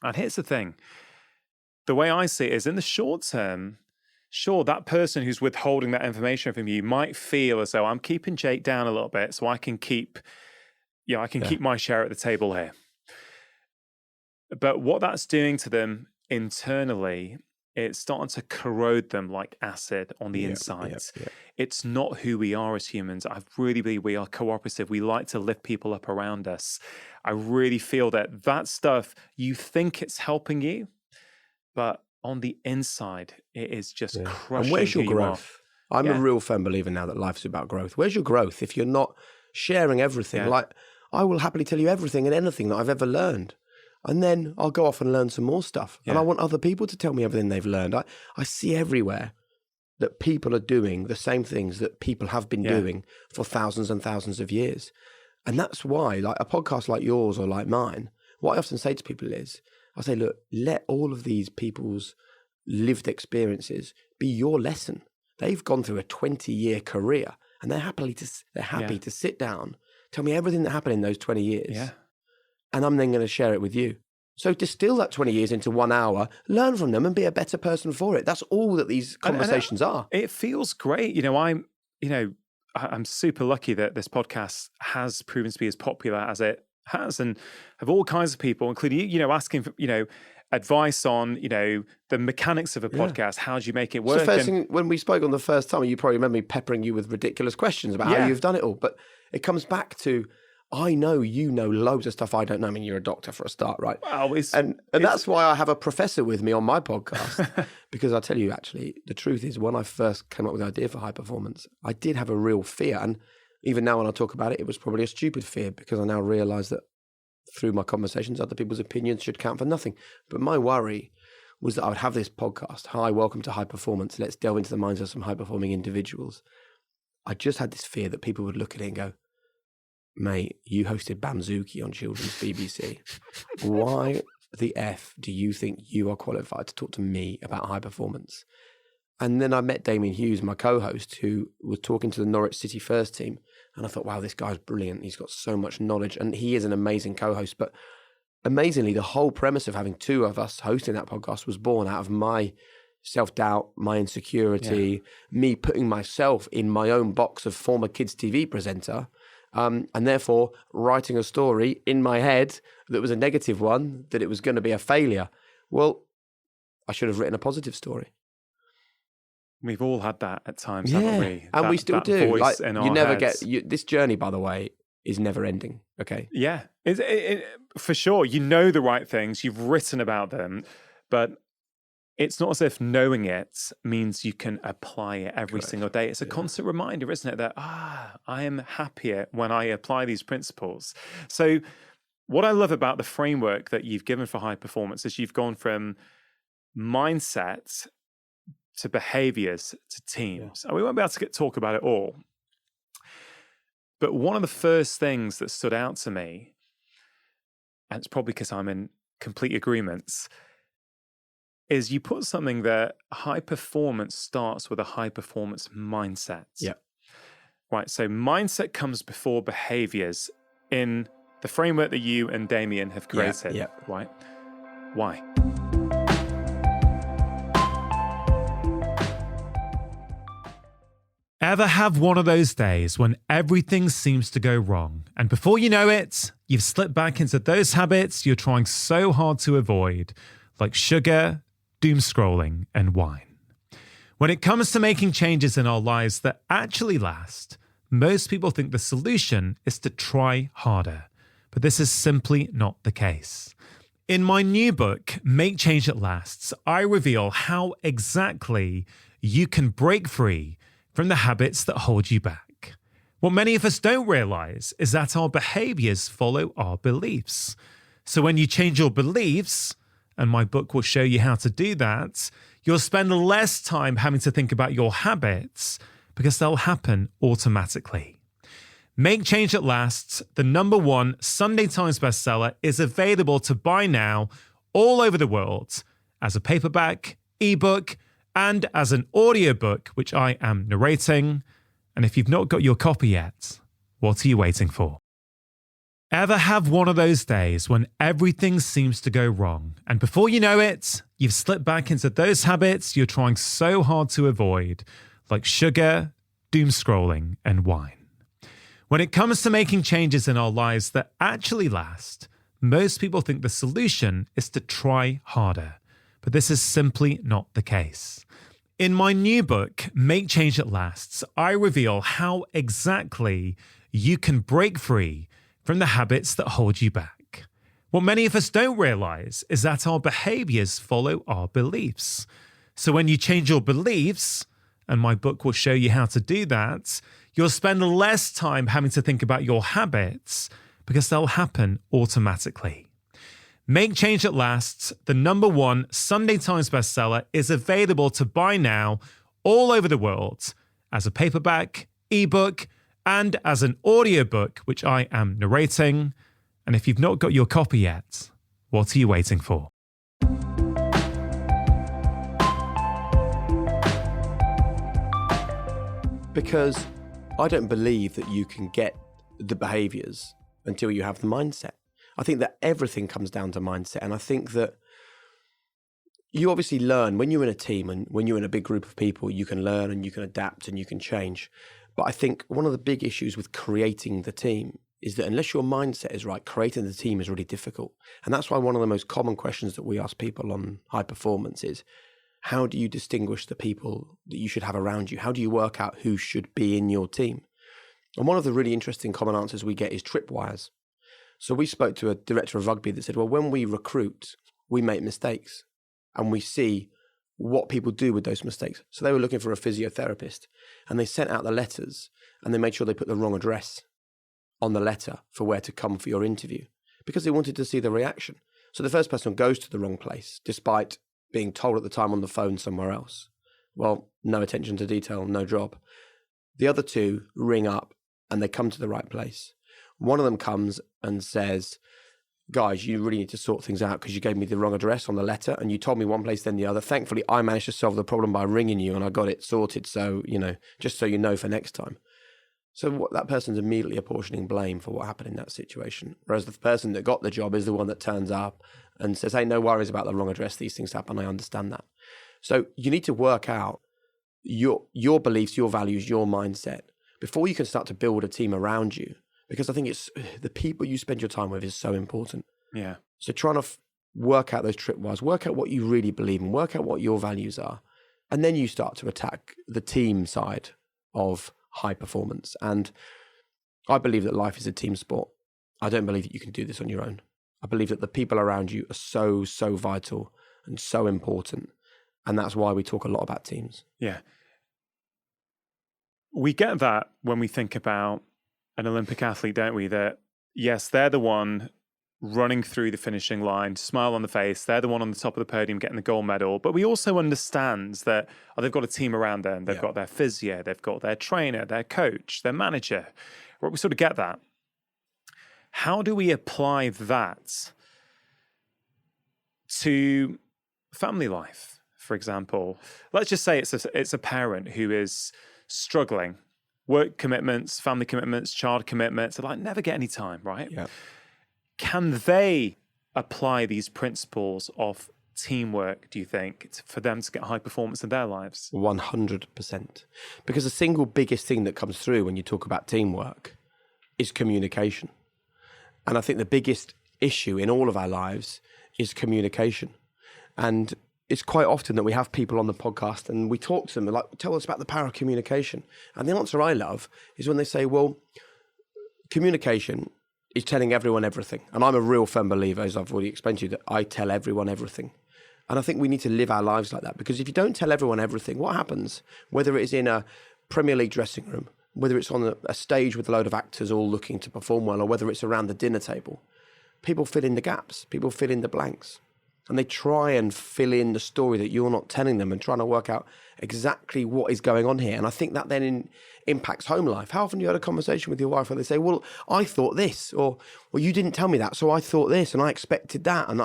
And here's the thing. The way I see it is in the short term, sure, that person who's withholding that information from you might feel as though I'm keeping Jake down a little bit so I can keep my share at the table here. But what that's doing to them internally, it's starting to corrode them like acid on the inside. It's not who we are as humans. I really believe we are cooperative. We like to lift people up around us. I really feel that stuff, you think it's helping you, but on the inside, it is just crushing. And where's your who you growth? are. I'm a real firm believer now that life's about growth. Where's your growth if you're not sharing everything? Like, I will happily tell you everything and anything that I've ever learned. And then I'll go off and learn some more stuff. And I want other people to tell me everything they've learned. I see everywhere that people are doing the same things that people have been doing for thousands and thousands of years. And that's why, like a podcast like yours or like mine, what I often say to people is, I say, look, let all of these people's lived experiences be your lesson. They've gone through a 20-year career and they're happy to sit down, tell me everything that happened in those 20 years. Yeah. And I'm then going to share it with you. So distill that 20 years into 1 hour, learn from them and be a better person for it. That's all that these conversations are. It feels great. I'm super lucky that this podcast has proven to be as popular as it has, and have all kinds of people, including you, asking for, advice on, the mechanics of a podcast. How do you make it work? So the first thing, when we spoke on the first time, you probably remember me peppering you with ridiculous questions about how you've done it all. But it comes back to, I know you know loads of stuff I don't know. I mean, you're a doctor for a start, right? Well, and that's why I have a professor with me on my podcast. Because I tell you, actually, the truth is, when I first came up with the idea for high performance, I did have a real fear. And even now when I talk about it, it was probably a stupid fear because I now realise that through my conversations, other people's opinions should count for nothing. But my worry was that I would have this podcast, Hi, welcome to High Performance. Let's delve into the minds of some high-performing individuals. I just had this fear that people would look at it and go, mate, you hosted Bamzuki on Children's BBC. Why the F do you think you are qualified to talk to me about high performance? And then I met Damien Hughes, my co-host, who was talking to the Norwich City first team. And I thought, wow, this guy's brilliant. He's got so much knowledge and he is an amazing co-host. But amazingly, the whole premise of having two of us hosting that podcast was born out of my self-doubt, my insecurity, me putting myself in my own box of former kids TV presenter, and therefore writing a story in my head that was a negative one, that it was going to be a failure. Well, I should have written a positive story. We've all had that at times, haven't we? And we still do. Like, you never heads. This journey, by the way, is never ending. Okay. Yeah, for sure. You know the right things. You've written about them, but it's not as if knowing it means you can apply it every single day. It's a constant reminder, isn't it? That, I am happier when I apply these principles. So what I love about the framework that you've given for high performance is you've gone from mindset to behaviors to teams. And we won't be able to talk about it all. But one of the first things that stood out to me, and it's probably because I'm in complete agreement, is you put something that high performance starts with a high performance mindset. Yeah. Right. So mindset comes before behaviors in the framework that you and Damien have created. Yeah. Right. Why? Ever have one of those days when everything seems to go wrong, and before you know it, you've slipped back into those habits you're trying so hard to avoid, like sugar, doom scrolling, and wine? When it comes to making changes in our lives that actually last, most people think the solution is to try harder, but this is simply not the case. In my new book, Make Change That Lasts, I reveal how exactly you can break free from the habits that hold you back. What many of us don't realize is that our behaviors follow our beliefs. So when you change your beliefs, and my book will show you how to do that, you'll spend less time having to think about your habits because they'll happen automatically. Make Change That Lasts, the #1 Sunday Times bestseller, is available to buy now all over the world as a paperback, ebook, and as an audiobook, which I am narrating. And if you've not got your copy yet, what are you waiting for? Ever have one of those days when everything seems to go wrong, and before you know it, you've slipped back into those habits you're trying so hard to avoid, like sugar, doom scrolling, and wine? When it comes to making changes in our lives that actually last, most people think the solution is to try harder. But this is simply not the case. In my new book, Make Change That Lasts, I reveal how exactly you can break free from the habits that hold you back. What many of us don't realize is that our behaviors follow our beliefs. So when you change your beliefs, and my book will show you how to do that, you'll spend less time having to think about your habits because they'll happen automatically. Make Change That Lasts, the #1 Sunday Times bestseller, is available to buy now all over the world as a paperback, ebook, and as an audiobook, which I am narrating. And if you've not got your copy yet, what are you waiting for? Because I don't believe that you can get the behaviors until you have the mindset. I think that everything comes down to mindset. And I think that you obviously learn when you're in a team and when you're in a big group of people, you can learn and you can adapt and you can change. But I think one of the big issues with creating the team is that unless your mindset is right, creating the team is really difficult. And that's why one of the most common questions that we ask people on high performance is, how do you distinguish the people that you should have around you? How do you work out who should be in your team? And one of the really interesting common answers we get is tripwires. So we spoke to a director of rugby that said, well, when we recruit, we make mistakes and we see what people do with those mistakes. So they were looking for a physiotherapist, and they sent out the letters, and they made sure they put the wrong address on the letter for where to come for your interview, because they wanted to see the reaction. So the first person goes to the wrong place, despite being told at the time on the phone somewhere else. Well, no attention to detail, no job. The other two ring up and they come to the right place. One of them comes and says, guys, you really need to sort things out because you gave me the wrong address on the letter and you told me one place then the other. Thankfully, I managed to solve the problem by ringing you and I got it sorted. So, just so you know for next time. So that person's immediately apportioning blame for what happened in that situation. Whereas the person that got the job is the one that turns up and says, hey, no worries about the wrong address. These things happen. I understand that. So you need to work out your beliefs, your values, your mindset before you can start to build a team around you. Because I think it's the people you spend your time with is so important. Yeah. So trying to work out those tripwires, work out what you really believe in, work out what your values are. And then you start to attack the team side of high performance. And I believe that life is a team sport. I don't believe that you can do this on your own. I believe that the people around you are so, so vital and so important. And that's why we talk a lot about teams. Yeah. We get that when we think about an Olympic athlete, don't we? That, yes, they're the one running through the finishing line, smile on the face. They're the one on the top of the podium getting the gold medal. But we also understand that they've got a team around them. They've got their physio, they've got their trainer, their coach, their manager. We sort of get that. How do we apply that to family life, for example? Let's just say it's a parent who is struggling. Work commitments, family commitments, child commitments, they never get any time, right? Yeah. Can they apply these principles of teamwork, do you think, for them to get high performance in their lives? 100%. Because the single biggest thing that comes through when you talk about teamwork is communication. And I think the biggest issue in all of our lives is communication. And it's quite often that we have people on the podcast and we talk to them, tell us about the power of communication. And the answer I love is when they say, well, communication is telling everyone everything. And I'm a real firm believer, as I've already explained to you, that I tell everyone everything. And I think we need to live our lives like that, because if you don't tell everyone everything, what happens? Whether it's in a Premier League dressing room, whether it's on a stage with a load of actors all looking to perform well, or whether it's around the dinner table, people fill in the gaps, people fill in the blanks. And they try and fill in the story that you're not telling them and trying to work out exactly what is going on here. And I think that then impacts home life. How often do you had a conversation with your wife where they say, well, I thought this, or well, you didn't tell me that, so I thought this, and I expected that, and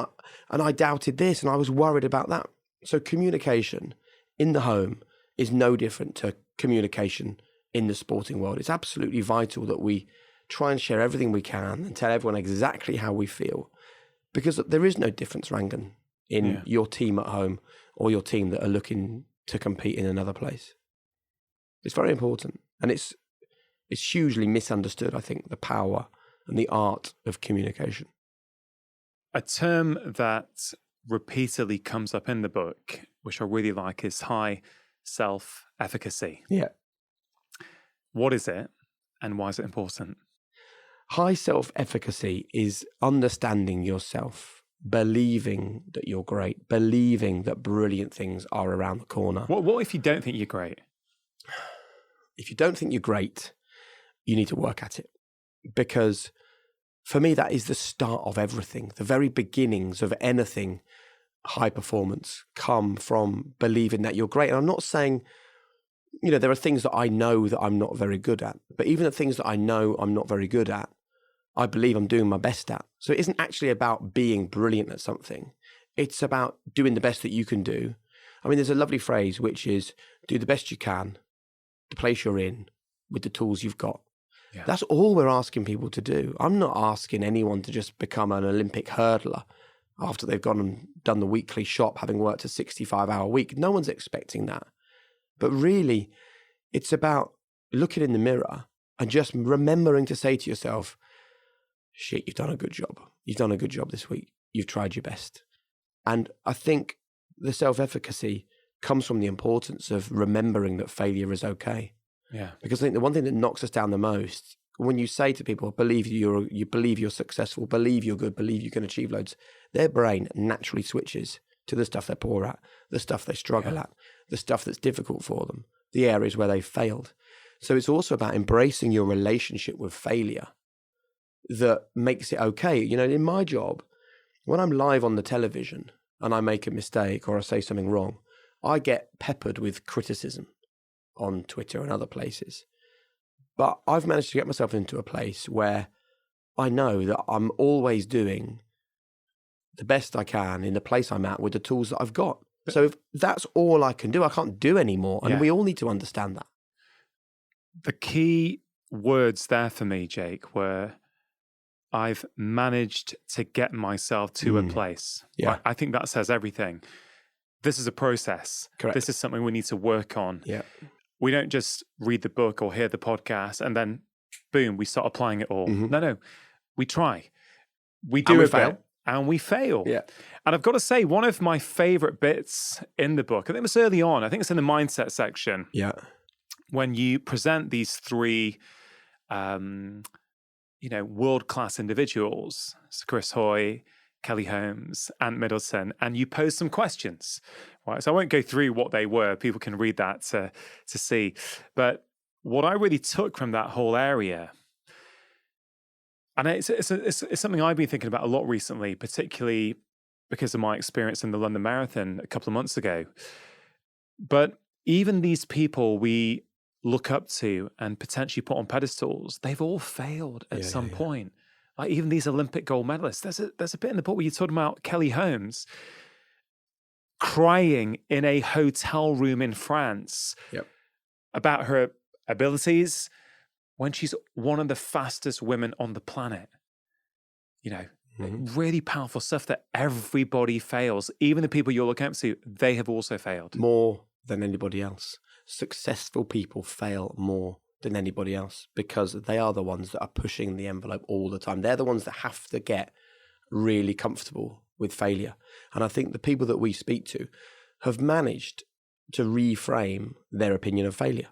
I doubted this, and I was worried about that. So communication in the home is no different to communication in the sporting world. It's absolutely vital that we try and share everything we can and tell everyone exactly how we feel. Because there is no difference, Rangan, in your team at home or your team that are looking to compete in another place. It's very important. And it's hugely misunderstood, I think, the power and the art of communication. A term that repeatedly comes up in the book, which I really like, is high self-efficacy. Yeah. What is it and why is it important? High self-efficacy is understanding yourself, believing that you're great, believing that brilliant things are around the corner. What if you don't think you're great? If you don't think you're great, you need to work at it. Because for me, that is the start of everything. The very beginnings of anything high performance come from believing that you're great. And I'm not saying, there are things that I know that I'm not very good at. But even the things that I know I'm not very good at, I believe I'm doing my best at. So it isn't actually about being brilliant at something. It's about doing the best that you can do. I mean, there's a lovely phrase, which is do the best you can, the place you're in, with the tools you've got. Yeah. That's all we're asking people to do. I'm not asking anyone to just become an Olympic hurdler after they've gone and done the weekly shop, having worked a 65-hour week. No one's expecting that. But really, it's about looking in the mirror and just remembering to say to yourself, shit, you've done a good job. You've done a good job this week. You've tried your best. And I think the self-efficacy comes from the importance of remembering that failure is okay. Yeah. Because I think the one thing that knocks us down the most, when you say to people, you believe you're successful, believe you're good, believe you can achieve loads, their brain naturally switches to the stuff they're poor at, the stuff they struggle at, the stuff that's difficult for them, the areas where they failed. So it's also about embracing your relationship with failure that makes it okay. You know, in my job, when I'm live on the television and I make a mistake or I say something wrong, I get peppered with criticism on Twitter and other places. But I've managed to get myself into a place where I know that I'm always doing the best I can in the place I'm at with the tools that I've got. So if that's all I can do, I can't do any more. And we all need to understand that. The key words there for me, Jake, were I've managed to get myself to a place. Yeah. I think that says everything. This is a process. Correct. This is something we need to work on. Yeah. We don't just read the book or hear the podcast and then, boom, we start applying it all. No. We try. We do a bit and we fail. Yeah. And I've got to say, one of my favorite bits in the book, I think it was early on, I think it's in the mindset section. Yeah. When you present these three, world-class individuals, so Chris Hoy, Kelly Holmes, Ant Middleton, and you pose some questions, right? So I won't go through what they were. People can read that to see. But what I really took from that whole area, and it's something I've been thinking about a lot recently, particularly because of my experience in the London Marathon a couple of months ago. But even these people we look up to and potentially put on pedestals, they've all failed at some point. Like even these Olympic gold medalists, there's a bit in the book where you're talking about Kelly Holmes crying in a hotel room in France about her abilities when she's one of the fastest women on the planet. You know, really powerful stuff that everybody fails. Even the people you're looking up to, they have also failed. More than anybody else. Successful people fail more than anybody else because they are the ones that are pushing the envelope all the time. They're the ones that have to get really comfortable with failure. And I think the people that we speak to have managed to reframe their opinion of failure.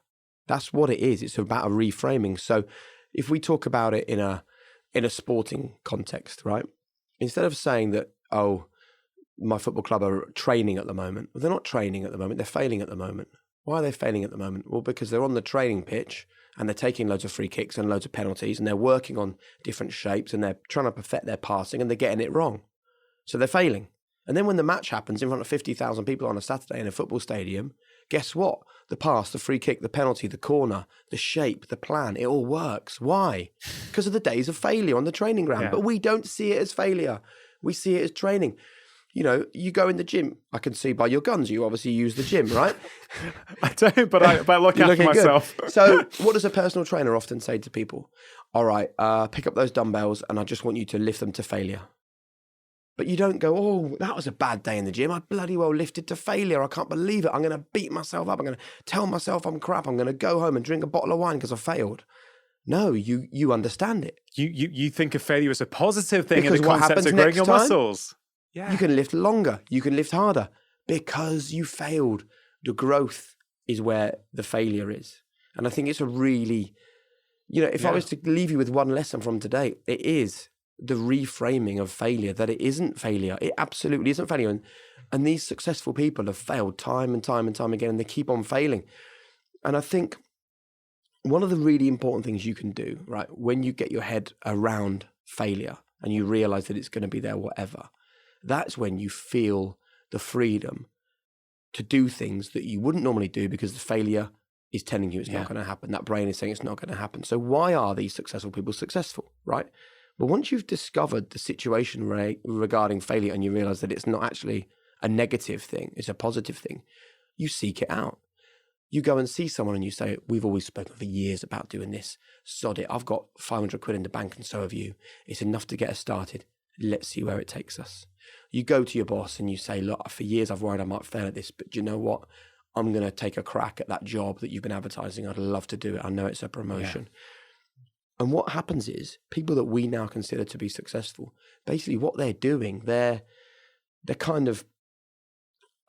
That's what it is. It's about a reframing. So if we talk about it in a sporting context, right? Instead of saying that, oh, my football club are training at the moment. Well, they're not training at the moment. They're failing at the moment. Why are they failing at the moment? Well, because they're on the training pitch and they're taking loads of free kicks and loads of penalties and they're working on different shapes and they're trying to perfect their passing and they're getting it wrong. So they're failing. And then when the match happens in front of 50,000 people on a Saturday in a football stadium, guess what? The pass, the free kick, the penalty, the corner, the shape, the plan, it all works. Why? Because of the days of failure on the training ground. Yeah. But we don't see it as failure. We see it as training. You know, you go in the gym. I can see by your guns, you obviously use the gym, right? I don't, but I look after myself. So what does a personal trainer often say to people? All right, pick up those dumbbells and I just want you to lift them to failure. But you don't go, oh, that was a bad day in the gym. I bloody well lifted to failure. I can't believe it. I'm going to beat myself up. I'm going to tell myself I'm crap. I'm going to go home and drink a bottle of wine because I failed. No, you understand it. You think of failure as a positive thing because in the concept of growing your muscles. Yeah. You can lift longer. You can lift harder because you failed. The growth is where the failure is. And I think it's a really, if I was to leave you with one lesson from today, it is the reframing of failure, that it isn't failure. It absolutely isn't failure. And these successful people have failed time and time and time again, and they keep on failing. And I think one of the really important things you can do, right, when you get your head around failure and you realize that it's going to be there, whatever, that's when you feel the freedom to do things that you wouldn't normally do because the failure is telling you it's not going to happen. That brain is saying it's not going to happen. So why are these successful people successful, right? But once you've discovered the situation regarding failure and you realize that it's not actually a negative thing, it's a positive thing, you seek it out. You go and see someone and you say, we've always spoken for years about doing this. Sod it. I've got 500 quid in the bank and so have you. It's enough to get us started. Let's see where it takes us. You go to your boss and you say, look, for years I've worried I might fail at this, but do you know what? I'm going to take a crack at that job that you've been advertising. I'd love to do it. I know it's a promotion. Yeah. And what happens is people that we now consider to be successful, basically what they're doing, they're kind of,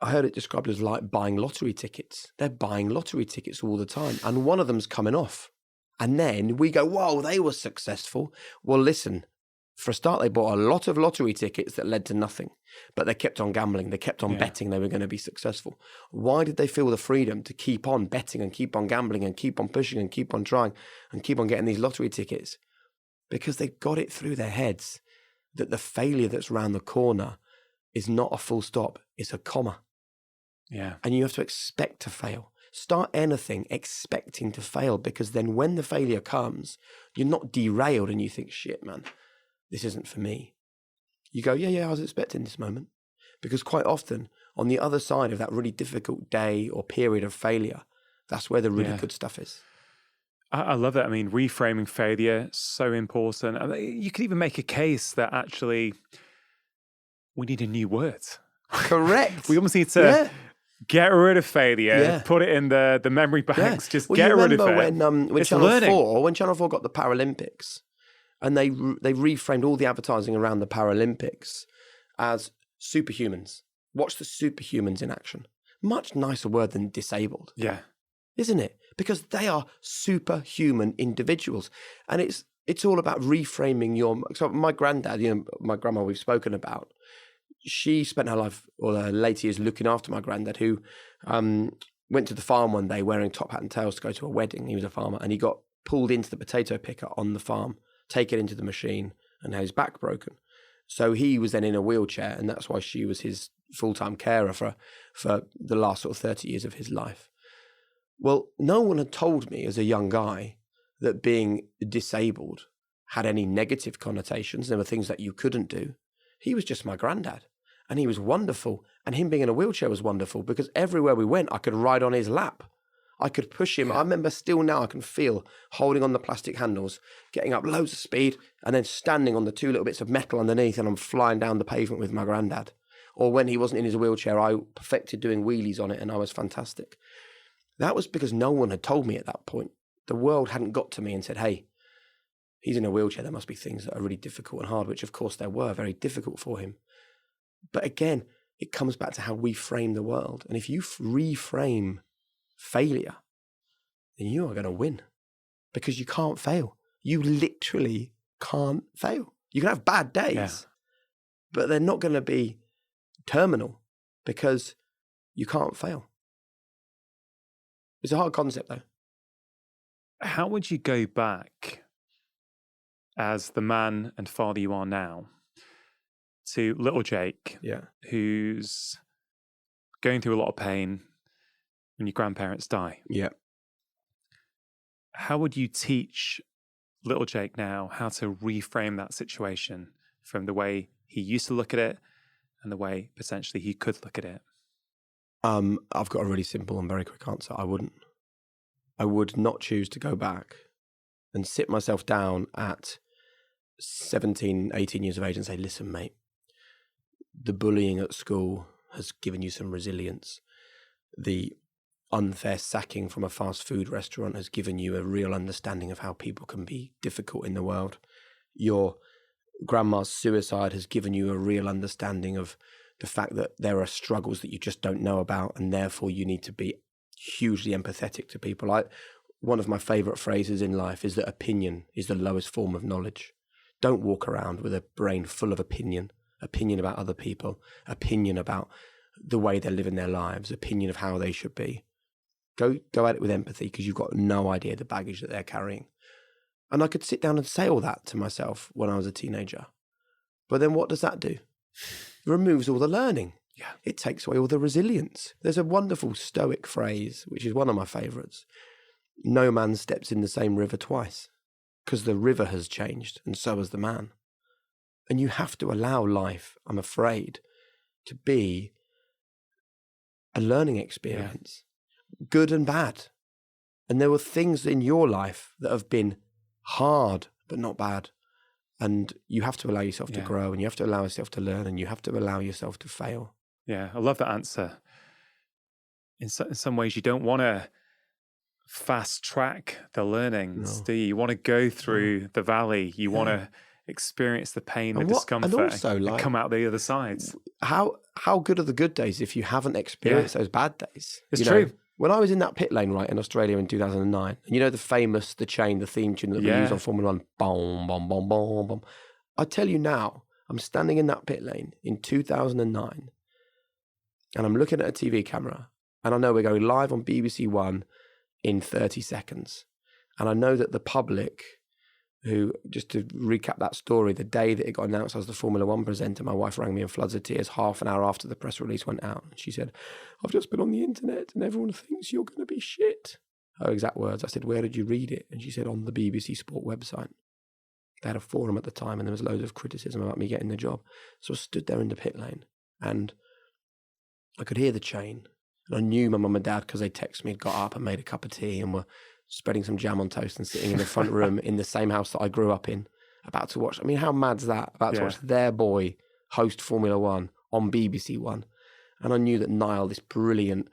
I heard it described as like buying lottery tickets. They're buying lottery tickets all the time. And one of them's coming off. And then we go, whoa, they were successful. Well, listen, For a start, they bought a lot of lottery tickets that led to nothing, but they kept on gambling. They kept on betting they were going to be successful. Why did they feel the freedom to keep on betting and keep on gambling and keep on pushing and keep on trying and keep on getting these lottery tickets? Because they got it through their heads that the failure that's round the corner is not a full stop, it's a comma. Yeah. And you have to expect to fail. Start anything expecting to fail, because then when the failure comes, you're not derailed and you think, shit, man, this isn't for me. You go, yeah, I was expecting this moment. Because quite often, on the other side of that really difficult day or period of failure, that's where the really good stuff is. I love that. I mean, reframing failure, so important. I mean, you could even make a case that actually we need a new word. Correct. We almost need to get rid of failure, put it in the memory banks, just get rid of it. When Channel 4 got the Paralympics, and they reframed all the advertising around the Paralympics as superhumans. Watch the superhumans in action. Much nicer word than disabled. Yeah. Isn't it? Because they are superhuman individuals. And it's all about reframing so my granddad, my grandma we've spoken about, she spent her life, or her later years, looking after my granddad, who went to the farm one day wearing top hat and tails to go to a wedding. He was a farmer, and he got pulled into the potato picker on the farm, taken into the machine, and had his back broken. So he was then in a wheelchair, and that's why she was his full-time carer for the last sort of 30 years of his life. Well, no one had told me as a young guy that being disabled had any negative connotations. There were things that you couldn't do. He was just my granddad, and he was wonderful. And him being in a wheelchair was wonderful, because everywhere we went, I could ride on his lap. I could push him. I remember still now, I can feel holding on the plastic handles, getting up loads of speed, and then standing on the two little bits of metal underneath, and I'm flying down the pavement with my granddad. Or when he wasn't in his wheelchair, I perfected doing wheelies on it, and I was fantastic. That was because no one had told me at that point. The world hadn't got to me and said, hey, he's in a wheelchair, there must be things that are really difficult and hard, which of course there were, very difficult for him. But again, it comes back to how we frame the world. And if you reframe failure, then you are going to win, because you can't fail. You literally can't fail. You can have bad days, but they're not going to be terminal, because you can't fail. It's a hard concept, though. How would you go back as the man and father you are now to little Jake, who's going through a lot of pain when your grandparents die? Yeah. How would you teach little Jake now how to reframe that situation from the way he used to look at it and the way potentially he could look at it? I've got a really simple and very quick answer. I wouldn't. I would not choose to go back and sit myself down at 17, 18 years of age and say, listen, mate, the bullying at school has given you some resilience. The unfair sacking from a fast food restaurant has given you a real understanding of how people can be difficult in the world. Your grandma's suicide has given you a real understanding of the fact that there are struggles that you just don't know about, and therefore you need to be hugely empathetic to people. One of my favorite phrases in life is that opinion is the lowest form of knowledge. Don't walk around with a brain full of opinion about other people, opinion about the way they're living their lives, opinion of how they should be. Go at it with empathy, because you've got no idea the baggage that they're carrying. And I could sit down and say all that to myself when I was a teenager. But then what does that do? It removes all the learning. Yeah. It takes away all the resilience. There's a wonderful Stoic phrase, which is one of my favorites. No man steps in the same river twice, because the river has changed and so has the man. And you have to allow life, I'm afraid, to be a learning experience, good and bad. And there were things in your life that have been hard, but not bad. And you have to allow yourself to grow, and you have to allow yourself to learn, and you have to allow yourself to fail. Yeah, I love that answer. In some ways, you don't want to fast track the learnings, do you? You want to go through the valley. You want to experience the pain, the discomfort, and also, and come out the other side. How good are the good days if you haven't experienced those bad days? It's true. When I was in that pit lane, right, in Australia in 2009, and you know the theme tune that we use on Formula One, boom, boom, boom, boom, boom. I tell you now, I'm standing in that pit lane in 2009 and I'm looking at a TV camera and I know we're going live on BBC One in 30 seconds. And I know that the public who, just to recap that story, the day that it got announced I was the Formula One presenter, my wife rang me in floods of tears half an hour after the press release went out. And she said, I've just been on the internet and everyone thinks you're going to be shit. Her exact words. I said, where did you read it? And she said, on the BBC Sport website. They had a forum at the time and there was loads of criticism about me getting the job. So I stood there in the pit lane and I could hear the chain. And I knew my mum and dad, because they texted me, had got up and made a cup of tea and were spreading some jam on toast and sitting in the front room in the same house that I grew up in, about to watch. I mean, how mad's that? About to watch their boy host Formula One on BBC One. And I knew that Niall, this brilliant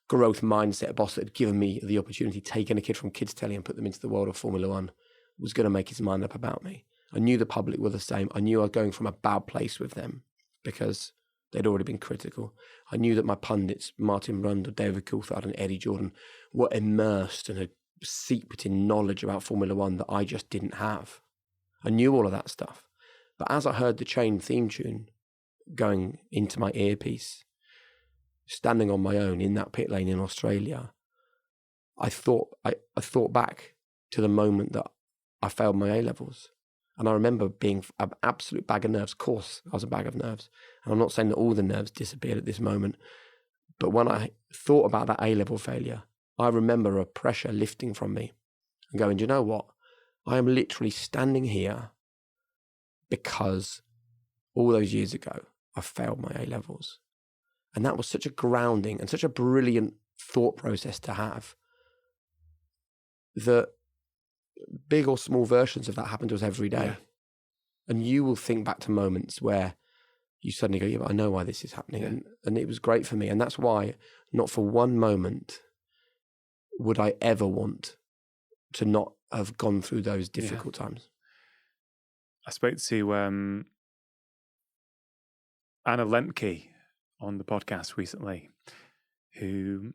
growth mindset boss that had given me the opportunity, taking a kid from kids telly and put them into the world of Formula One, was going to make his mind up about me. I knew the public were the same. I knew I was going from a bad place with them because they'd already been critical. I knew that my pundits, Martin Rundle, David Coulthard and Eddie Jordan, were immersed and had seeped in knowledge about Formula One that I just didn't have. I knew all of that stuff. But as I heard the Chain theme tune going into my earpiece, standing on my own in that pit lane in Australia, I thought back to the moment that I failed my A-levels. And I remember being an absolute bag of nerves. Of course, I was a bag of nerves. And I'm not saying that all the nerves disappeared at this moment. But when I thought about that A-level failure, I remember a pressure lifting from me and going, do you know what? I am literally standing here because all those years ago, I failed my A-levels. And that was such a grounding and such a brilliant thought process to have, that big or small versions of that happen to us every day. Yeah. And you will think back to moments where you suddenly go, yeah, but I know why this is happening. Yeah. And it was great for me. And that's why, not for one moment, would I ever want to not have gone through those difficult times. I spoke to Anna Lentke on the podcast recently, who,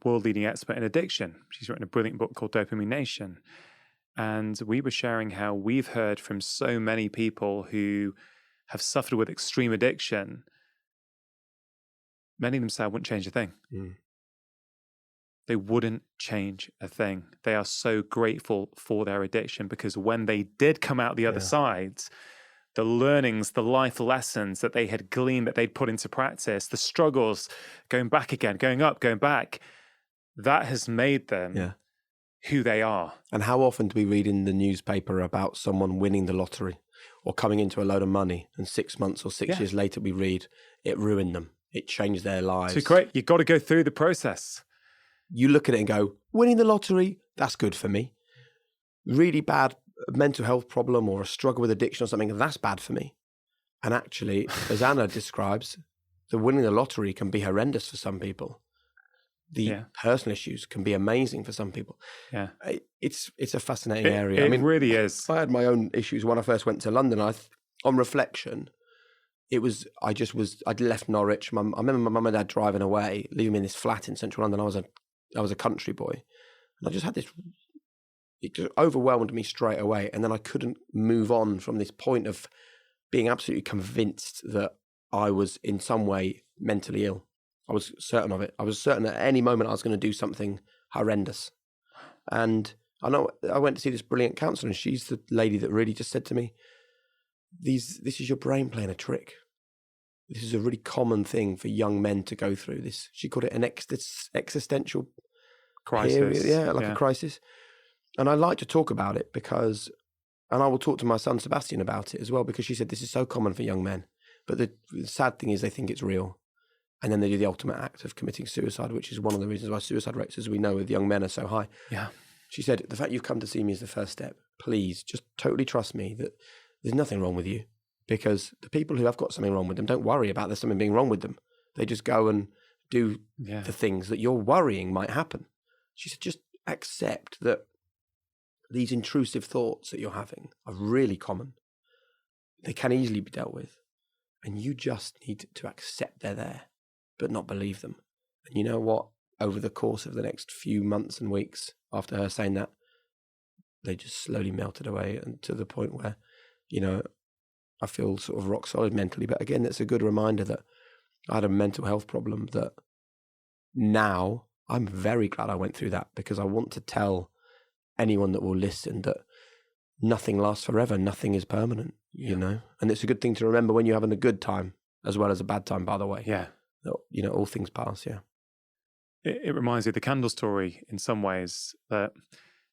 world-leading expert in addiction. She's written a brilliant book called Dopamine Nation. And we were sharing how we've heard from so many people who have suffered with extreme addiction. Many of them say, I wouldn't change a thing. Mm. They wouldn't change a thing. They are so grateful for their addiction because when they did come out the other side, the learnings, the life lessons that they had gleaned, that they'd put into practice, the struggles, going back again, going up, going back, that has made them who they are. And how often do we read in the newspaper about someone winning the lottery or coming into a load of money, and 6 months or 6 years later we read it ruined them, it changed their lives. So great, you've got to go through the process. You look at it and go, winning the lottery, that's good for me. Really bad mental health problem or a struggle with addiction or something, that's bad for me. And actually, as Anna describes, the winning the lottery can be horrendous for some people. The personal issues can be amazing for some people. Yeah, it's a fascinating area. It really is. I had my own issues when I first went to London. On reflection, I'd left Norwich. I remember my mum and dad driving away, leaving me in this flat in central London. I was a country boy, and I just had this. It just overwhelmed me straight away, and then I couldn't move on from this point of being absolutely convinced that I was in some way mentally ill. I was certain of it. I was certain at any moment I was going to do something horrendous. And I went to see this brilliant counsellor, and she's the lady that really just said to me, this is your brain playing a trick. This is a really common thing for young men to go through. She called it an existential crisis. Period. A crisis. And I like to talk about it and I will talk to my son Sebastian about it as well, because she said this is so common for young men. But the sad thing is they think it's real. And then they do the ultimate act of committing suicide, which is one of the reasons why suicide rates, as we know, with young men are so high. Yeah. She said, the fact you've come to see me is the first step. Please, just totally trust me that there's nothing wrong with you. Because the people who have got something wrong with them don't worry about there's something being wrong with them. They just go and do the things that you're worrying might happen. She said, just accept that these intrusive thoughts that you're having are really common. They can easily be dealt with. And you just need to accept they're there, but not believe them. And you know what? Over the course of the next few months and weeks after her saying that, they just slowly melted away, and to the point where, I feel sort of rock solid mentally. But again, it's a good reminder that I had a mental health problem that now I'm very glad I went through that, because I want to tell anyone that will listen that nothing lasts forever. Nothing is permanent, you know? And it's a good thing to remember when you're having a good time as well as a bad time, by the way. Yeah. That, you know, all things pass, yeah. It reminds me of the candle story in some ways, that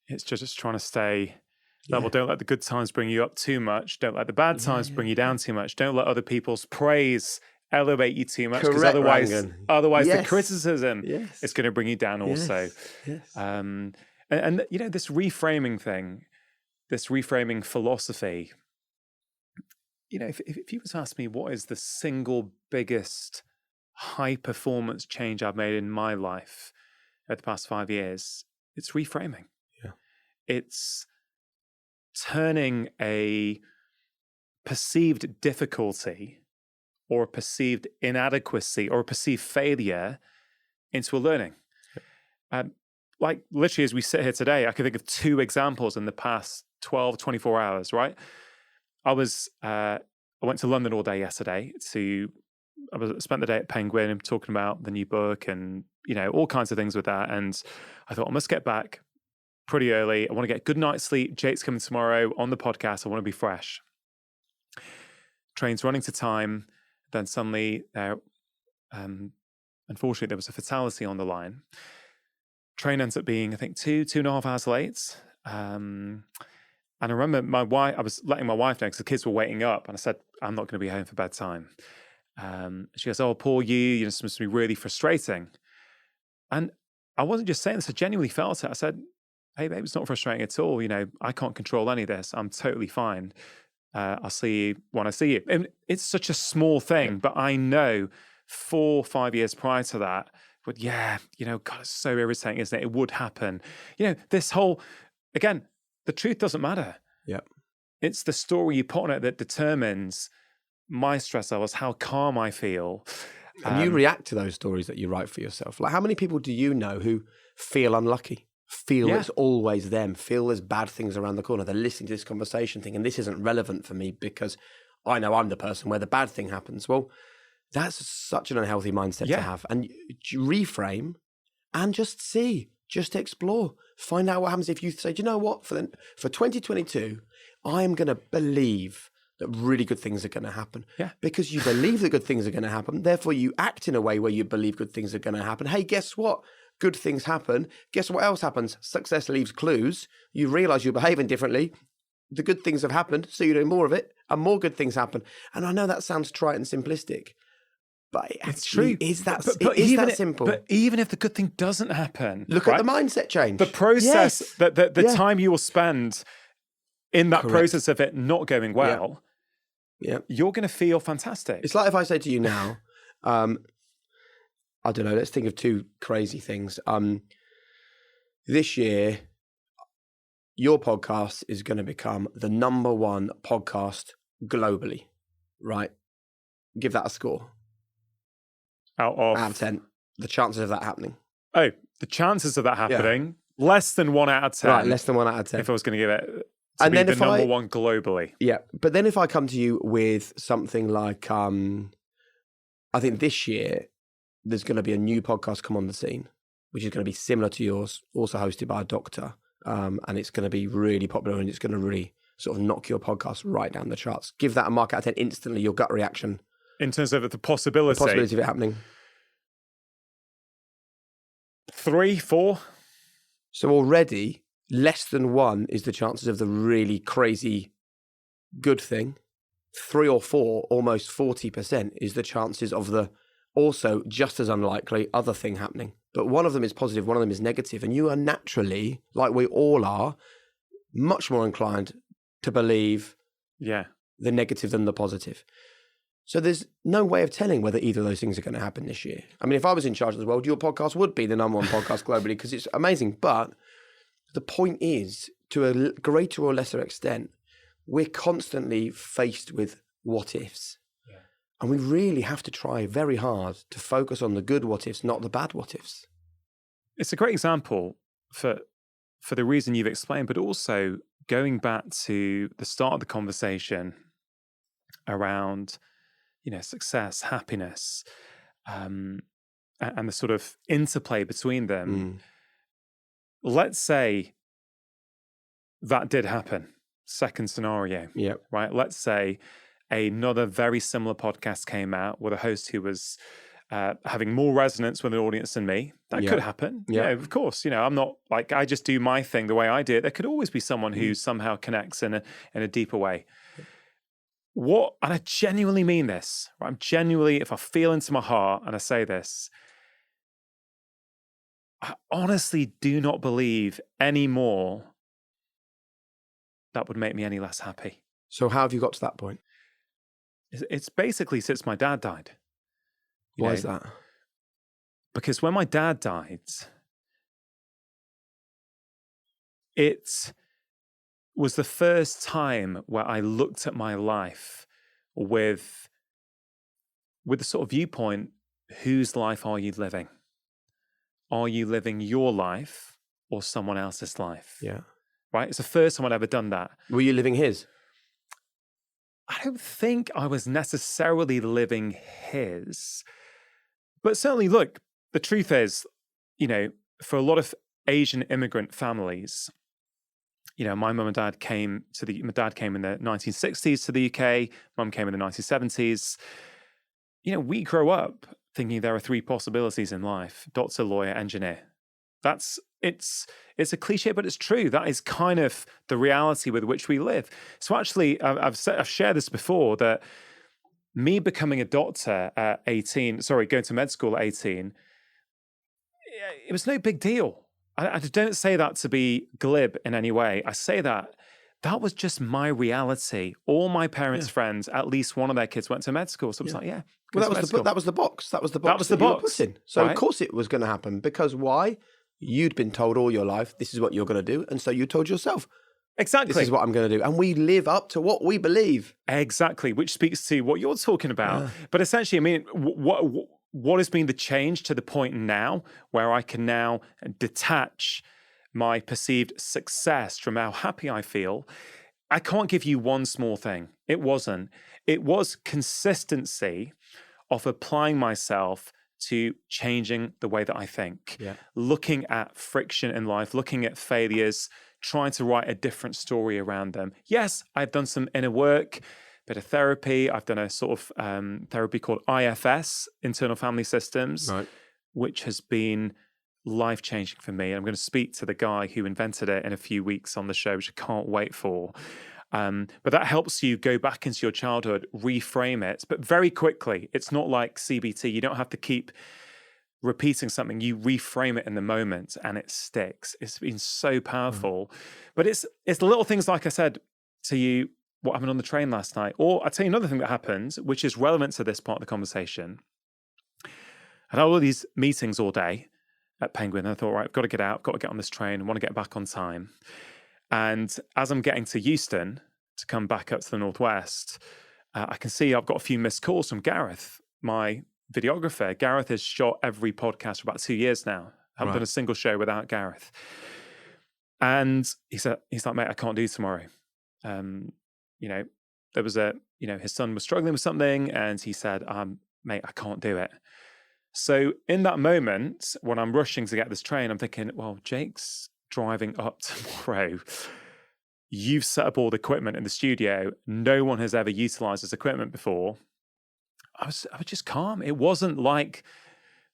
it's just trying to stay level. Don't let the good times bring you up too much. Don't let the bad times bring you down too much. Don't let other people's praise elevate you too much, because otherwise the criticism is going to bring you down also. Yes. And you know, this reframing thing, this reframing philosophy, you know, if you were to ask me what is the single biggest high performance change I've made in my life over the past 5 years, it's reframing. Yeah. It's turning a perceived difficulty or a perceived inadequacy or a perceived failure into a learning. Like literally as we sit here today, I can think of 2 examples in the past 12, 24 hours, right? I went to London all day yesterday spent the day at Penguin and talking about the new book and, you know, all kinds of things with that. And I thought I must get back pretty early. I want to get a good night's sleep. Jake's coming tomorrow on the podcast. I want to be fresh. Train's running to time. Then suddenly, unfortunately, there was a fatality on the line. Train ends up being, I think, 2.5 hours late. And I remember I was letting my wife know because the kids were waiting up. And I said, I'm not going to be home for bedtime. She goes, oh, poor you. This must be really frustrating. And I wasn't just saying this. I genuinely felt it. I said, hey, babe, it's not frustrating at all. You know, I can't control any of this. I'm totally fine. I'll see you when I see you. And it's such a small thing, but I know 4 or 5 years prior to that, but yeah, you know, God, it's so irritating, isn't it? It would happen. You know, this whole, again, the truth doesn't matter. Yeah. It's the story you put on it that determines my stress levels, how calm I feel. And you react to those stories that you write for yourself. Like, how many people do you know who feel unlucky? Feel it's always them, feel there's bad things around the corner. They're listening to this conversation thinking this isn't relevant for me because I know I'm the person where the bad thing happens. Well, that's such an unhealthy mindset to have. And you reframe and just see, just explore, find out what happens if you say, do you know what, for 2022, I am going to believe that really good things are going to happen. Yeah. Because you believe that good things are going to happen. Therefore, you act in a way where you believe good things are going to happen. Hey, guess what? Good things happen. Guess what else happens? Success leaves clues. You realize you're behaving differently. The good things have happened, so you do more of it, and more good things happen. And I know that sounds trite and simplistic, but it's true. Is that simple? But even if the good thing doesn't happen, look at the mindset change. The process, the time you will spend in that process of it not going well, you're going to feel fantastic. It's like if I say to you now, I don't know, let's think of 2 crazy things. This year, your podcast is going to become the #1 podcast globally, right? Give that a score. Out of 10. The chances of that happening. Oh, the chances of that happening, less than 1 out of 10. Right, less than 1 out of 10. If I was going to give it to be the #1 globally. Yeah, but then if I come to you with something like, I think this year, there's going to be a new podcast come on the scene, which is going to be similar to yours, also hosted by a doctor. And it's going to be really popular and it's going to really sort of knock your podcast right down the charts. Give that a mark out of 10 instantly, your gut reaction. In terms of the possibility. The possibility of it happening. 3, 4. So already, less than 1 is the chances of the really crazy good thing. 3 or 4, almost 40% is the chances of the also just as unlikely other thing happening. But one of them is positive, one of them is negative. And you are naturally, like we all are, much more inclined to believe the negative than the positive. So there's no way of telling whether either of those things are going to happen this year. I mean, if I was in charge of the world, your podcast would be the #1 podcast globally because it's amazing. But the point is, to a greater or lesser extent, we're constantly faced with what ifs. And we really have to try very hard to focus on the good what ifs, not the bad what ifs. It's a great example for the reason you've explained, but also going back to the start of the conversation around, success, happiness, and the sort of interplay between them. Let's say that did happen. Second scenario, right? Let's say another very similar podcast came out with a host who was having more resonance with an audience than me. That could happen. Yeah, of course. I'm not like, I just do my thing the way I do it. There could always be someone who somehow connects in a deeper way. And I genuinely mean this, right? I'm genuinely, if I feel into my heart and I say this, I honestly do not believe anymore that would make me any less happy. So how have you got to that point? It's basically since my dad died. Why is that? Because when my dad died, it was the first time where I looked at my life with the sort of viewpoint, whose life are you living? Are you living your life or someone else's life? Yeah. Right? It's the first time I'd ever done that. Were you living his? I don't think I was necessarily living his. But certainly, look, the truth is, for a lot of Asian immigrant families, my mum and dad my dad came in the 1960s to the UK, mum came in the 1970s. We grow up thinking there are three possibilities in life: doctor, lawyer, engineer. It's a cliche, but it's true. That is kind of the reality with which we live. So actually, I've shared this before, that me becoming a doctor at 18, going to med school at 18, it was no big deal. I don't say that to be glib in any way. I say that was just my reality. All my parents' friends, at least one of their kids went to med school. So I was like, yeah. Well, that was the box. That was the box you were put in. So right? Of course it was going to happen. Because why? You'd been told all your life, this is what you're going to do. And so you told yourself, exactly, this is what I'm going to do. And we live up to what we believe. Exactly, which speaks to what you're talking about. Yeah. But essentially, I mean, what has been the change to the point now where I can now detach my perceived success from how happy I feel? I can't give you one small thing. It wasn't. It was consistency of applying myself to changing the way that I think, looking at friction in life, looking at failures, trying to write a different story around them. Yes, I've done some inner work, bit of therapy. I've done a sort of therapy called IFS, Internal Family Systems, which has been life-changing for me. I'm going to speak to the guy who invented it in a few weeks on the show, which I can't wait for. But that helps you go back into your childhood, reframe it, but very quickly. It's not like CBT. You don't have to keep repeating something. You reframe it in the moment and it sticks. It's been so powerful. But it's the little things, like I said to you, what happened on the train last night. Or I'll tell you another thing that happened, which is relevant to this part of the conversation. I had all of these meetings all day at Penguin. And I thought, right, I've got to get out, got to get on this train. I want to get back on time. And as I'm getting to Euston to come back up to the Northwest, I can see I've got a few missed calls from Gareth, my videographer. Gareth has shot every podcast for about 2 years now. I haven't done a single show without Gareth. And he's like, mate, I can't do tomorrow. There was his son was struggling with something, and he said, mate, I can't do it. So in that moment, when I'm rushing to get this train, I'm thinking, well, Jake's driving up tomorrow. You've set up all the equipment in the studio. No one has ever utilized this equipment before. I was just calm. It wasn't like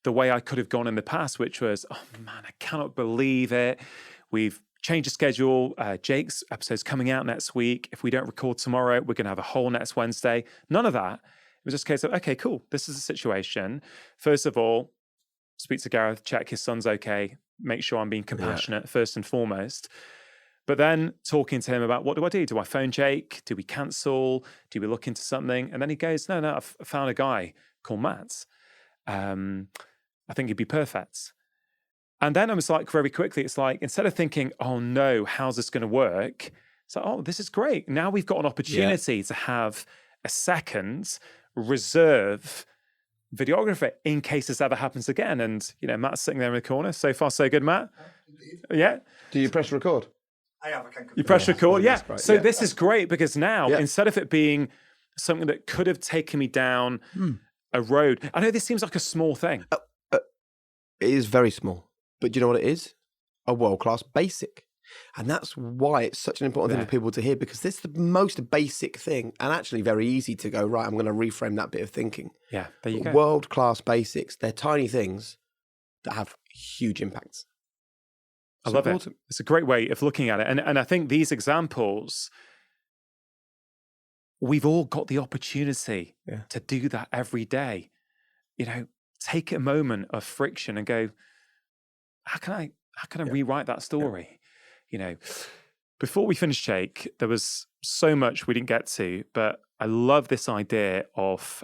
the way I could have gone in the past, which was, oh man, I cannot believe it. We've changed the schedule. Jake's episode's coming out next week. If we don't record tomorrow, we're going to have a whole next Wednesday. None of that. It was just a case of, okay, cool. This is the situation. First of all, speak to Gareth, check his son's okay, make sure I'm being compassionate first and foremost. But then talking to him about, what do I do? Do I phone Jake? Do we cancel? Do we look into something? And then he goes, no, I've found a guy called Matt. I think he'd be perfect. And then I was like, very quickly, it's like, instead of thinking, oh no, how's this going to work? It's like, oh, this is great. Now we've got an opportunity to have a second reserve videographer in case this ever happens again. And, Matt's sitting there in the corner. So far, so good, Matt. Indeed. Yeah. Do you press record? I have. I can. You press record, yeah. Right. So this is great because now, instead of it being something that could have taken me down a road. I know this seems like a small thing. It is very small, but do you know what it is? A world-class basic. And that's why it's such an important thing for people to hear, because this is the most basic thing and actually very easy to go, right, I'm going to reframe that bit of thinking. Yeah, there you go. World-class basics. They're tiny things that have huge impacts. I love it. It's a great way of looking at it. And I think these examples, we've all got the opportunity to do that every day. You know, take a moment of friction and go, how can I rewrite that story? Yeah. You know, before we finish, Jake, there was so much we didn't get to, but I love this idea of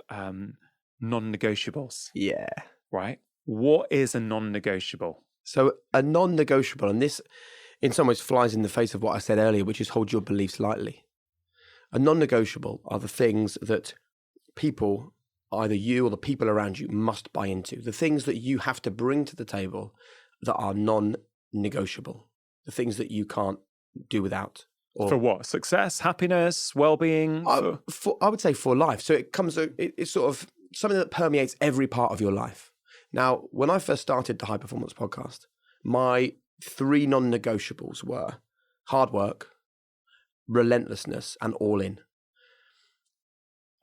non-negotiables. Yeah. Right? What is a non-negotiable? So a non-negotiable, and this in some ways flies in the face of what I said earlier, which is hold your beliefs lightly. A non-negotiable are the things that people, either you or the people around you, must buy into. The things that you have to bring to the table that are non-negotiable. The things that you can't do without. For what? Success, happiness, well-being? I would say for life. So it's sort of something that permeates every part of your life. Now, when I first started the High Performance Podcast, my 3 non-negotiables were hard work, relentlessness, and all in.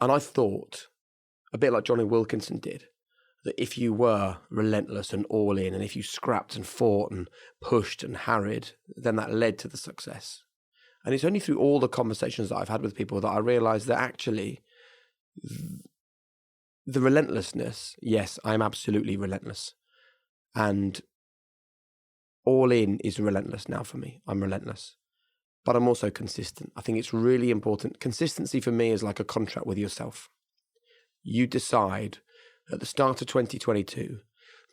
And I thought, a bit like Johnny Wilkinson did, that if you were relentless and all in, and if you scrapped and fought and pushed and harried, then that led to the success. And it's only through all the conversations that I've had with people that I realized that actually the relentlessness, yes, I'm absolutely relentless. And all in is relentless now for me. I'm relentless. But I'm also consistent. I think it's really important. Consistency for me is like a contract with yourself. You decide at the start of 2022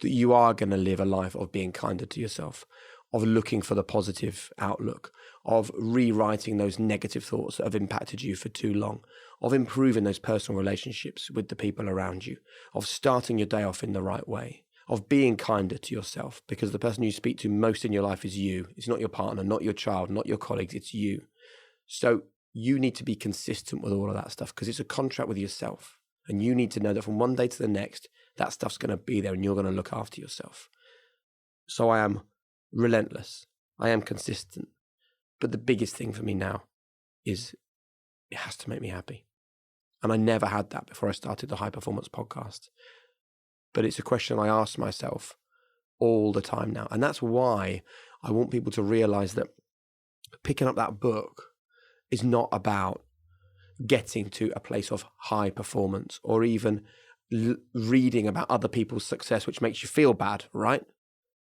that you are going to live a life of being kinder to yourself, of looking for the positive outlook, of rewriting those negative thoughts that have impacted you for too long, of improving those personal relationships with the people around you, of starting your day off in the right way, of being kinder to yourself, because the person you speak to most in your life is you. It's not your partner, not your child, not your colleagues, it's you. So you need to be consistent with all of that stuff because it's a contract with yourself. And you need to know that from one day to the next, that stuff's going to be there and you're going to look after yourself. So I am relentless. I am consistent. But the biggest thing for me now is it has to make me happy. And I never had that before I started the High Performance Podcast. But it's a question I ask myself all the time now. And that's why I want people to realize that picking up that book is not about getting to a place of high performance or even reading about other people's success, which makes you feel bad, right?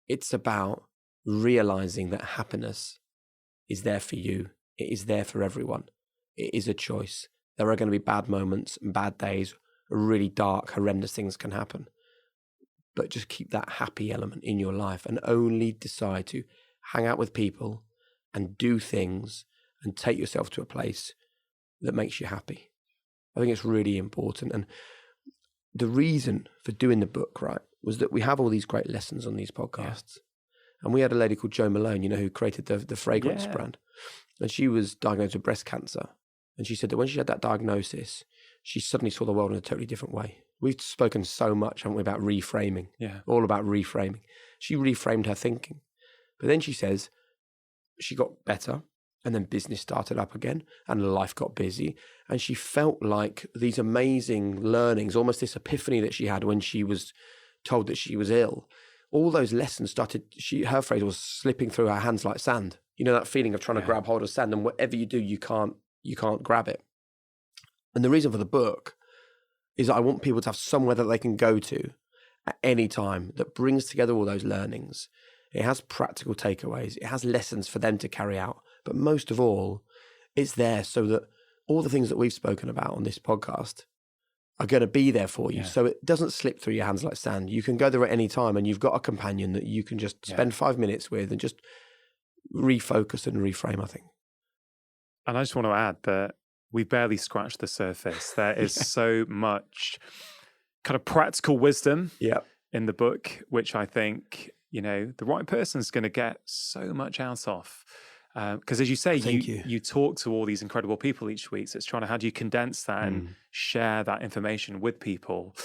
It's about realizing that happiness is there for you. It is there for everyone. It is a choice. There are going to be bad moments and bad days, really dark, horrendous things can happen. But just keep that happy element in your life and only decide to hang out with people and do things and take yourself to a place that makes you happy. I think it's really important. And the reason for doing the book, right, was that we have all these great lessons on these podcasts. Yeah. And we had a lady called Jo Malone, who created the fragrance brand. And she was diagnosed with breast cancer. And she said that when she had that diagnosis, she suddenly saw the world in a totally different way. We've spoken so much, haven't we, about reframing. Yeah. All about reframing. She reframed her thinking. But then she says she got better and then business started up again and life got busy. And she felt like these amazing learnings, almost this epiphany that she had when she was told that she was ill. All those lessons started, her phrase was slipping through her hands like sand. That feeling of trying to grab hold of sand, and whatever you do, you can't grab it. And the reason for the book is that I want people to have somewhere that they can go to at any time that brings together all those learnings. It has practical takeaways. It has lessons for them to carry out. But most of all, it's there so that all the things that we've spoken about on this podcast are going to be there for you. Yeah. So it doesn't slip through your hands like sand. You can go there at any time and you've got a companion that you can just spend 5 minutes with and just refocus and reframe, I think. And I just want to add that we barely scratched the surface. There is so much kind of practical wisdom in the book, which I think, the right person is going to get so much out of. Because as you say, Thank you. you talk to all these incredible people each week. So it's trying to, how do you condense that and share that information with people?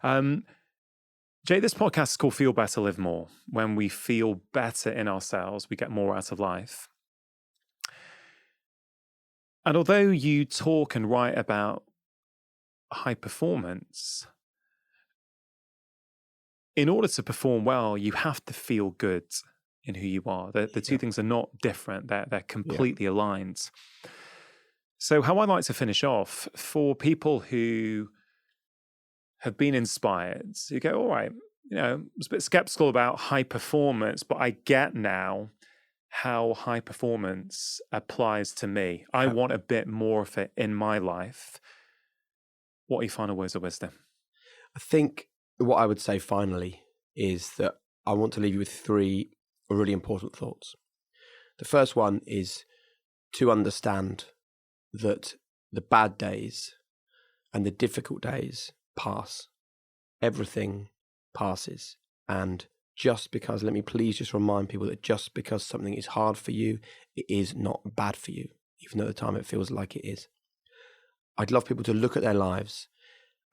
Jay, this podcast is called Feel Better, Live More. When we feel better in ourselves, we get more out of life. And although you talk and write about high performance, in order to perform well, you have to feel good in who you are. The two things are not different. They're completely aligned. So how I like to finish off, for people who have been inspired, you go, all right, I was a bit skeptical about high performance, but I get now how high performance applies to me. I want a bit more of it in my life. What are your final words of wisdom? I think what I would say finally is that I want to leave you with 3 really important thoughts. The first one is to understand that the bad days and the difficult days pass. Everything passes. And just because, let me please just remind people that just because something is hard for you, it is not bad for you, even though at the time it feels like it is. I'd love people to look at their lives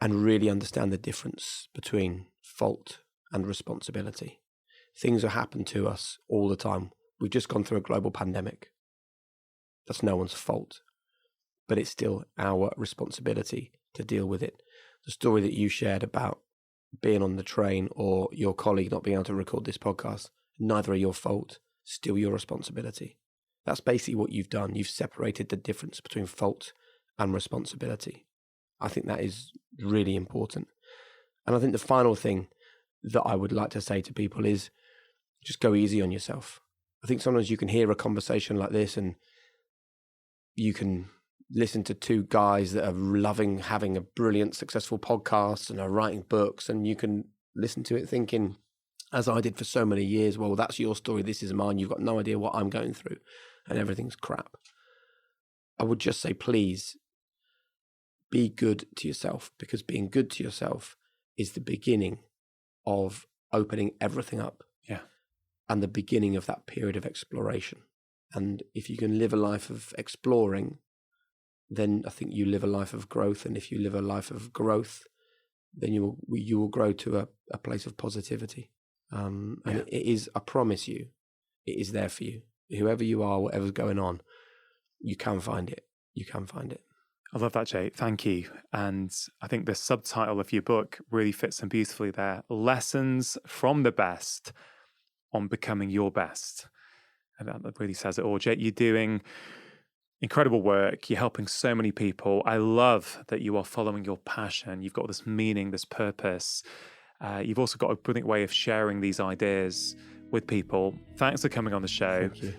and really understand the difference between fault and responsibility. Things that happen to us all the time. We've just gone through a global pandemic. That's no one's fault, but it's still our responsibility to deal with it. The story that you shared about being on the train or your colleague not being able to record this podcast, neither are your fault, still your responsibility. That's basically what you've done. You've separated the difference between fault and responsibility. I think that is really important. And I think the final thing that I would like to say to people is just go easy on yourself. I think sometimes you can hear a conversation like this and you can listen to 2 guys that are loving having a brilliant, successful podcast and are writing books, and you can listen to it thinking, as I did for so many years, well, that's your story, this is mine, you've got no idea what I'm going through, and everything's crap. I would just say, please, be good to yourself, because being good to yourself is the beginning of opening everything up. Yeah. And the beginning of that period of exploration. And if you can live a life of exploring, then I think you live a life of growth. And if you live a life of growth, then you will grow to a place of positivity. And it is, I promise you, it is there for you. Whoever you are, whatever's going on, you can find it. You can find it. I love that, Jay. Thank you. And I think the subtitle of your book really fits in beautifully there. Lessons from the best on becoming your best. And that really says it all. Jay, you're doing incredible work. You're helping so many people. I love that you are following your passion. You've got this meaning, this purpose. You've also got a brilliant way of sharing these ideas with people. Thanks for coming on the show. Thank you.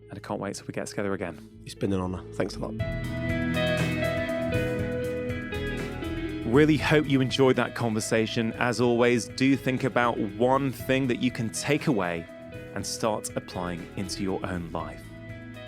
And I can't wait till we get together again. It's been an honor. Thanks a lot. Really hope you enjoyed that conversation. As always, do think about one thing that you can take away and start applying into your own life.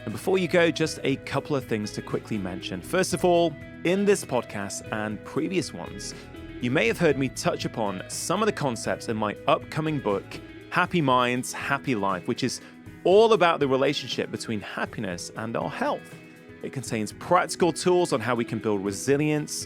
And before you go, just a couple of things to quickly mention. First of all, in this podcast and previous ones, you may have heard me touch upon some of the concepts in my upcoming book, Happy Minds, Happy Life, which is all about the relationship between happiness and our health. It contains practical tools on how we can build resilience,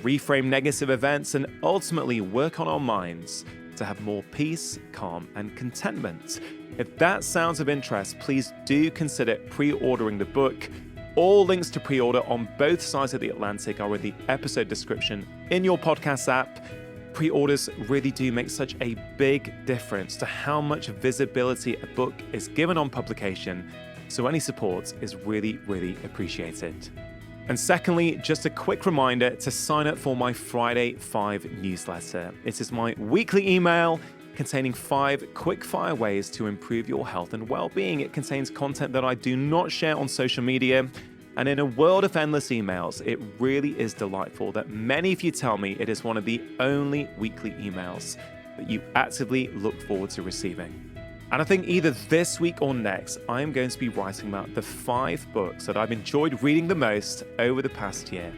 reframe negative events, and ultimately work on our minds to have more peace, calm, and contentment. If that sounds of interest, please do consider pre-ordering the book. All links to pre-order on both sides of the Atlantic are in the episode description in your podcast app. Pre-orders really do make such a big difference to how much visibility a book is given on publication, so any support is really, really appreciated. And secondly, just a quick reminder to sign up for my Friday 5 newsletter. It is my weekly email containing 5 quick-fire ways to improve your health and well-being. It contains content that I do not share on social media. And in a world of endless emails, it really is delightful that many of you tell me it is one of the only weekly emails that you actively look forward to receiving. And I think either this week or next, I am going to be writing about the 5 books that I've enjoyed reading the most over the past year.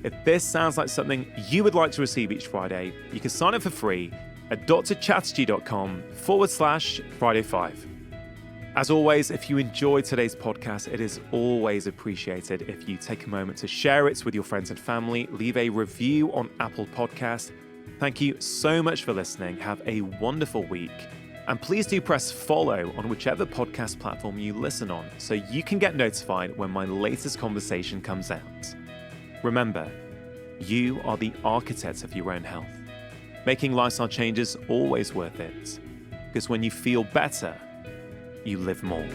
If this sounds like something you would like to receive each Friday, you can sign up for free at drchatterjee.com/Friday5. As always, if you enjoyed today's podcast, it is always appreciated if you take a moment to share it with your friends and family, leave a review on Apple Podcasts. Thank you so much for listening. Have a wonderful week. And please do press follow on whichever podcast platform you listen on so you can get notified when my latest conversation comes out. Remember, you are the architect of your own health. Making lifestyle changes always worth it, because when you feel better, you live more.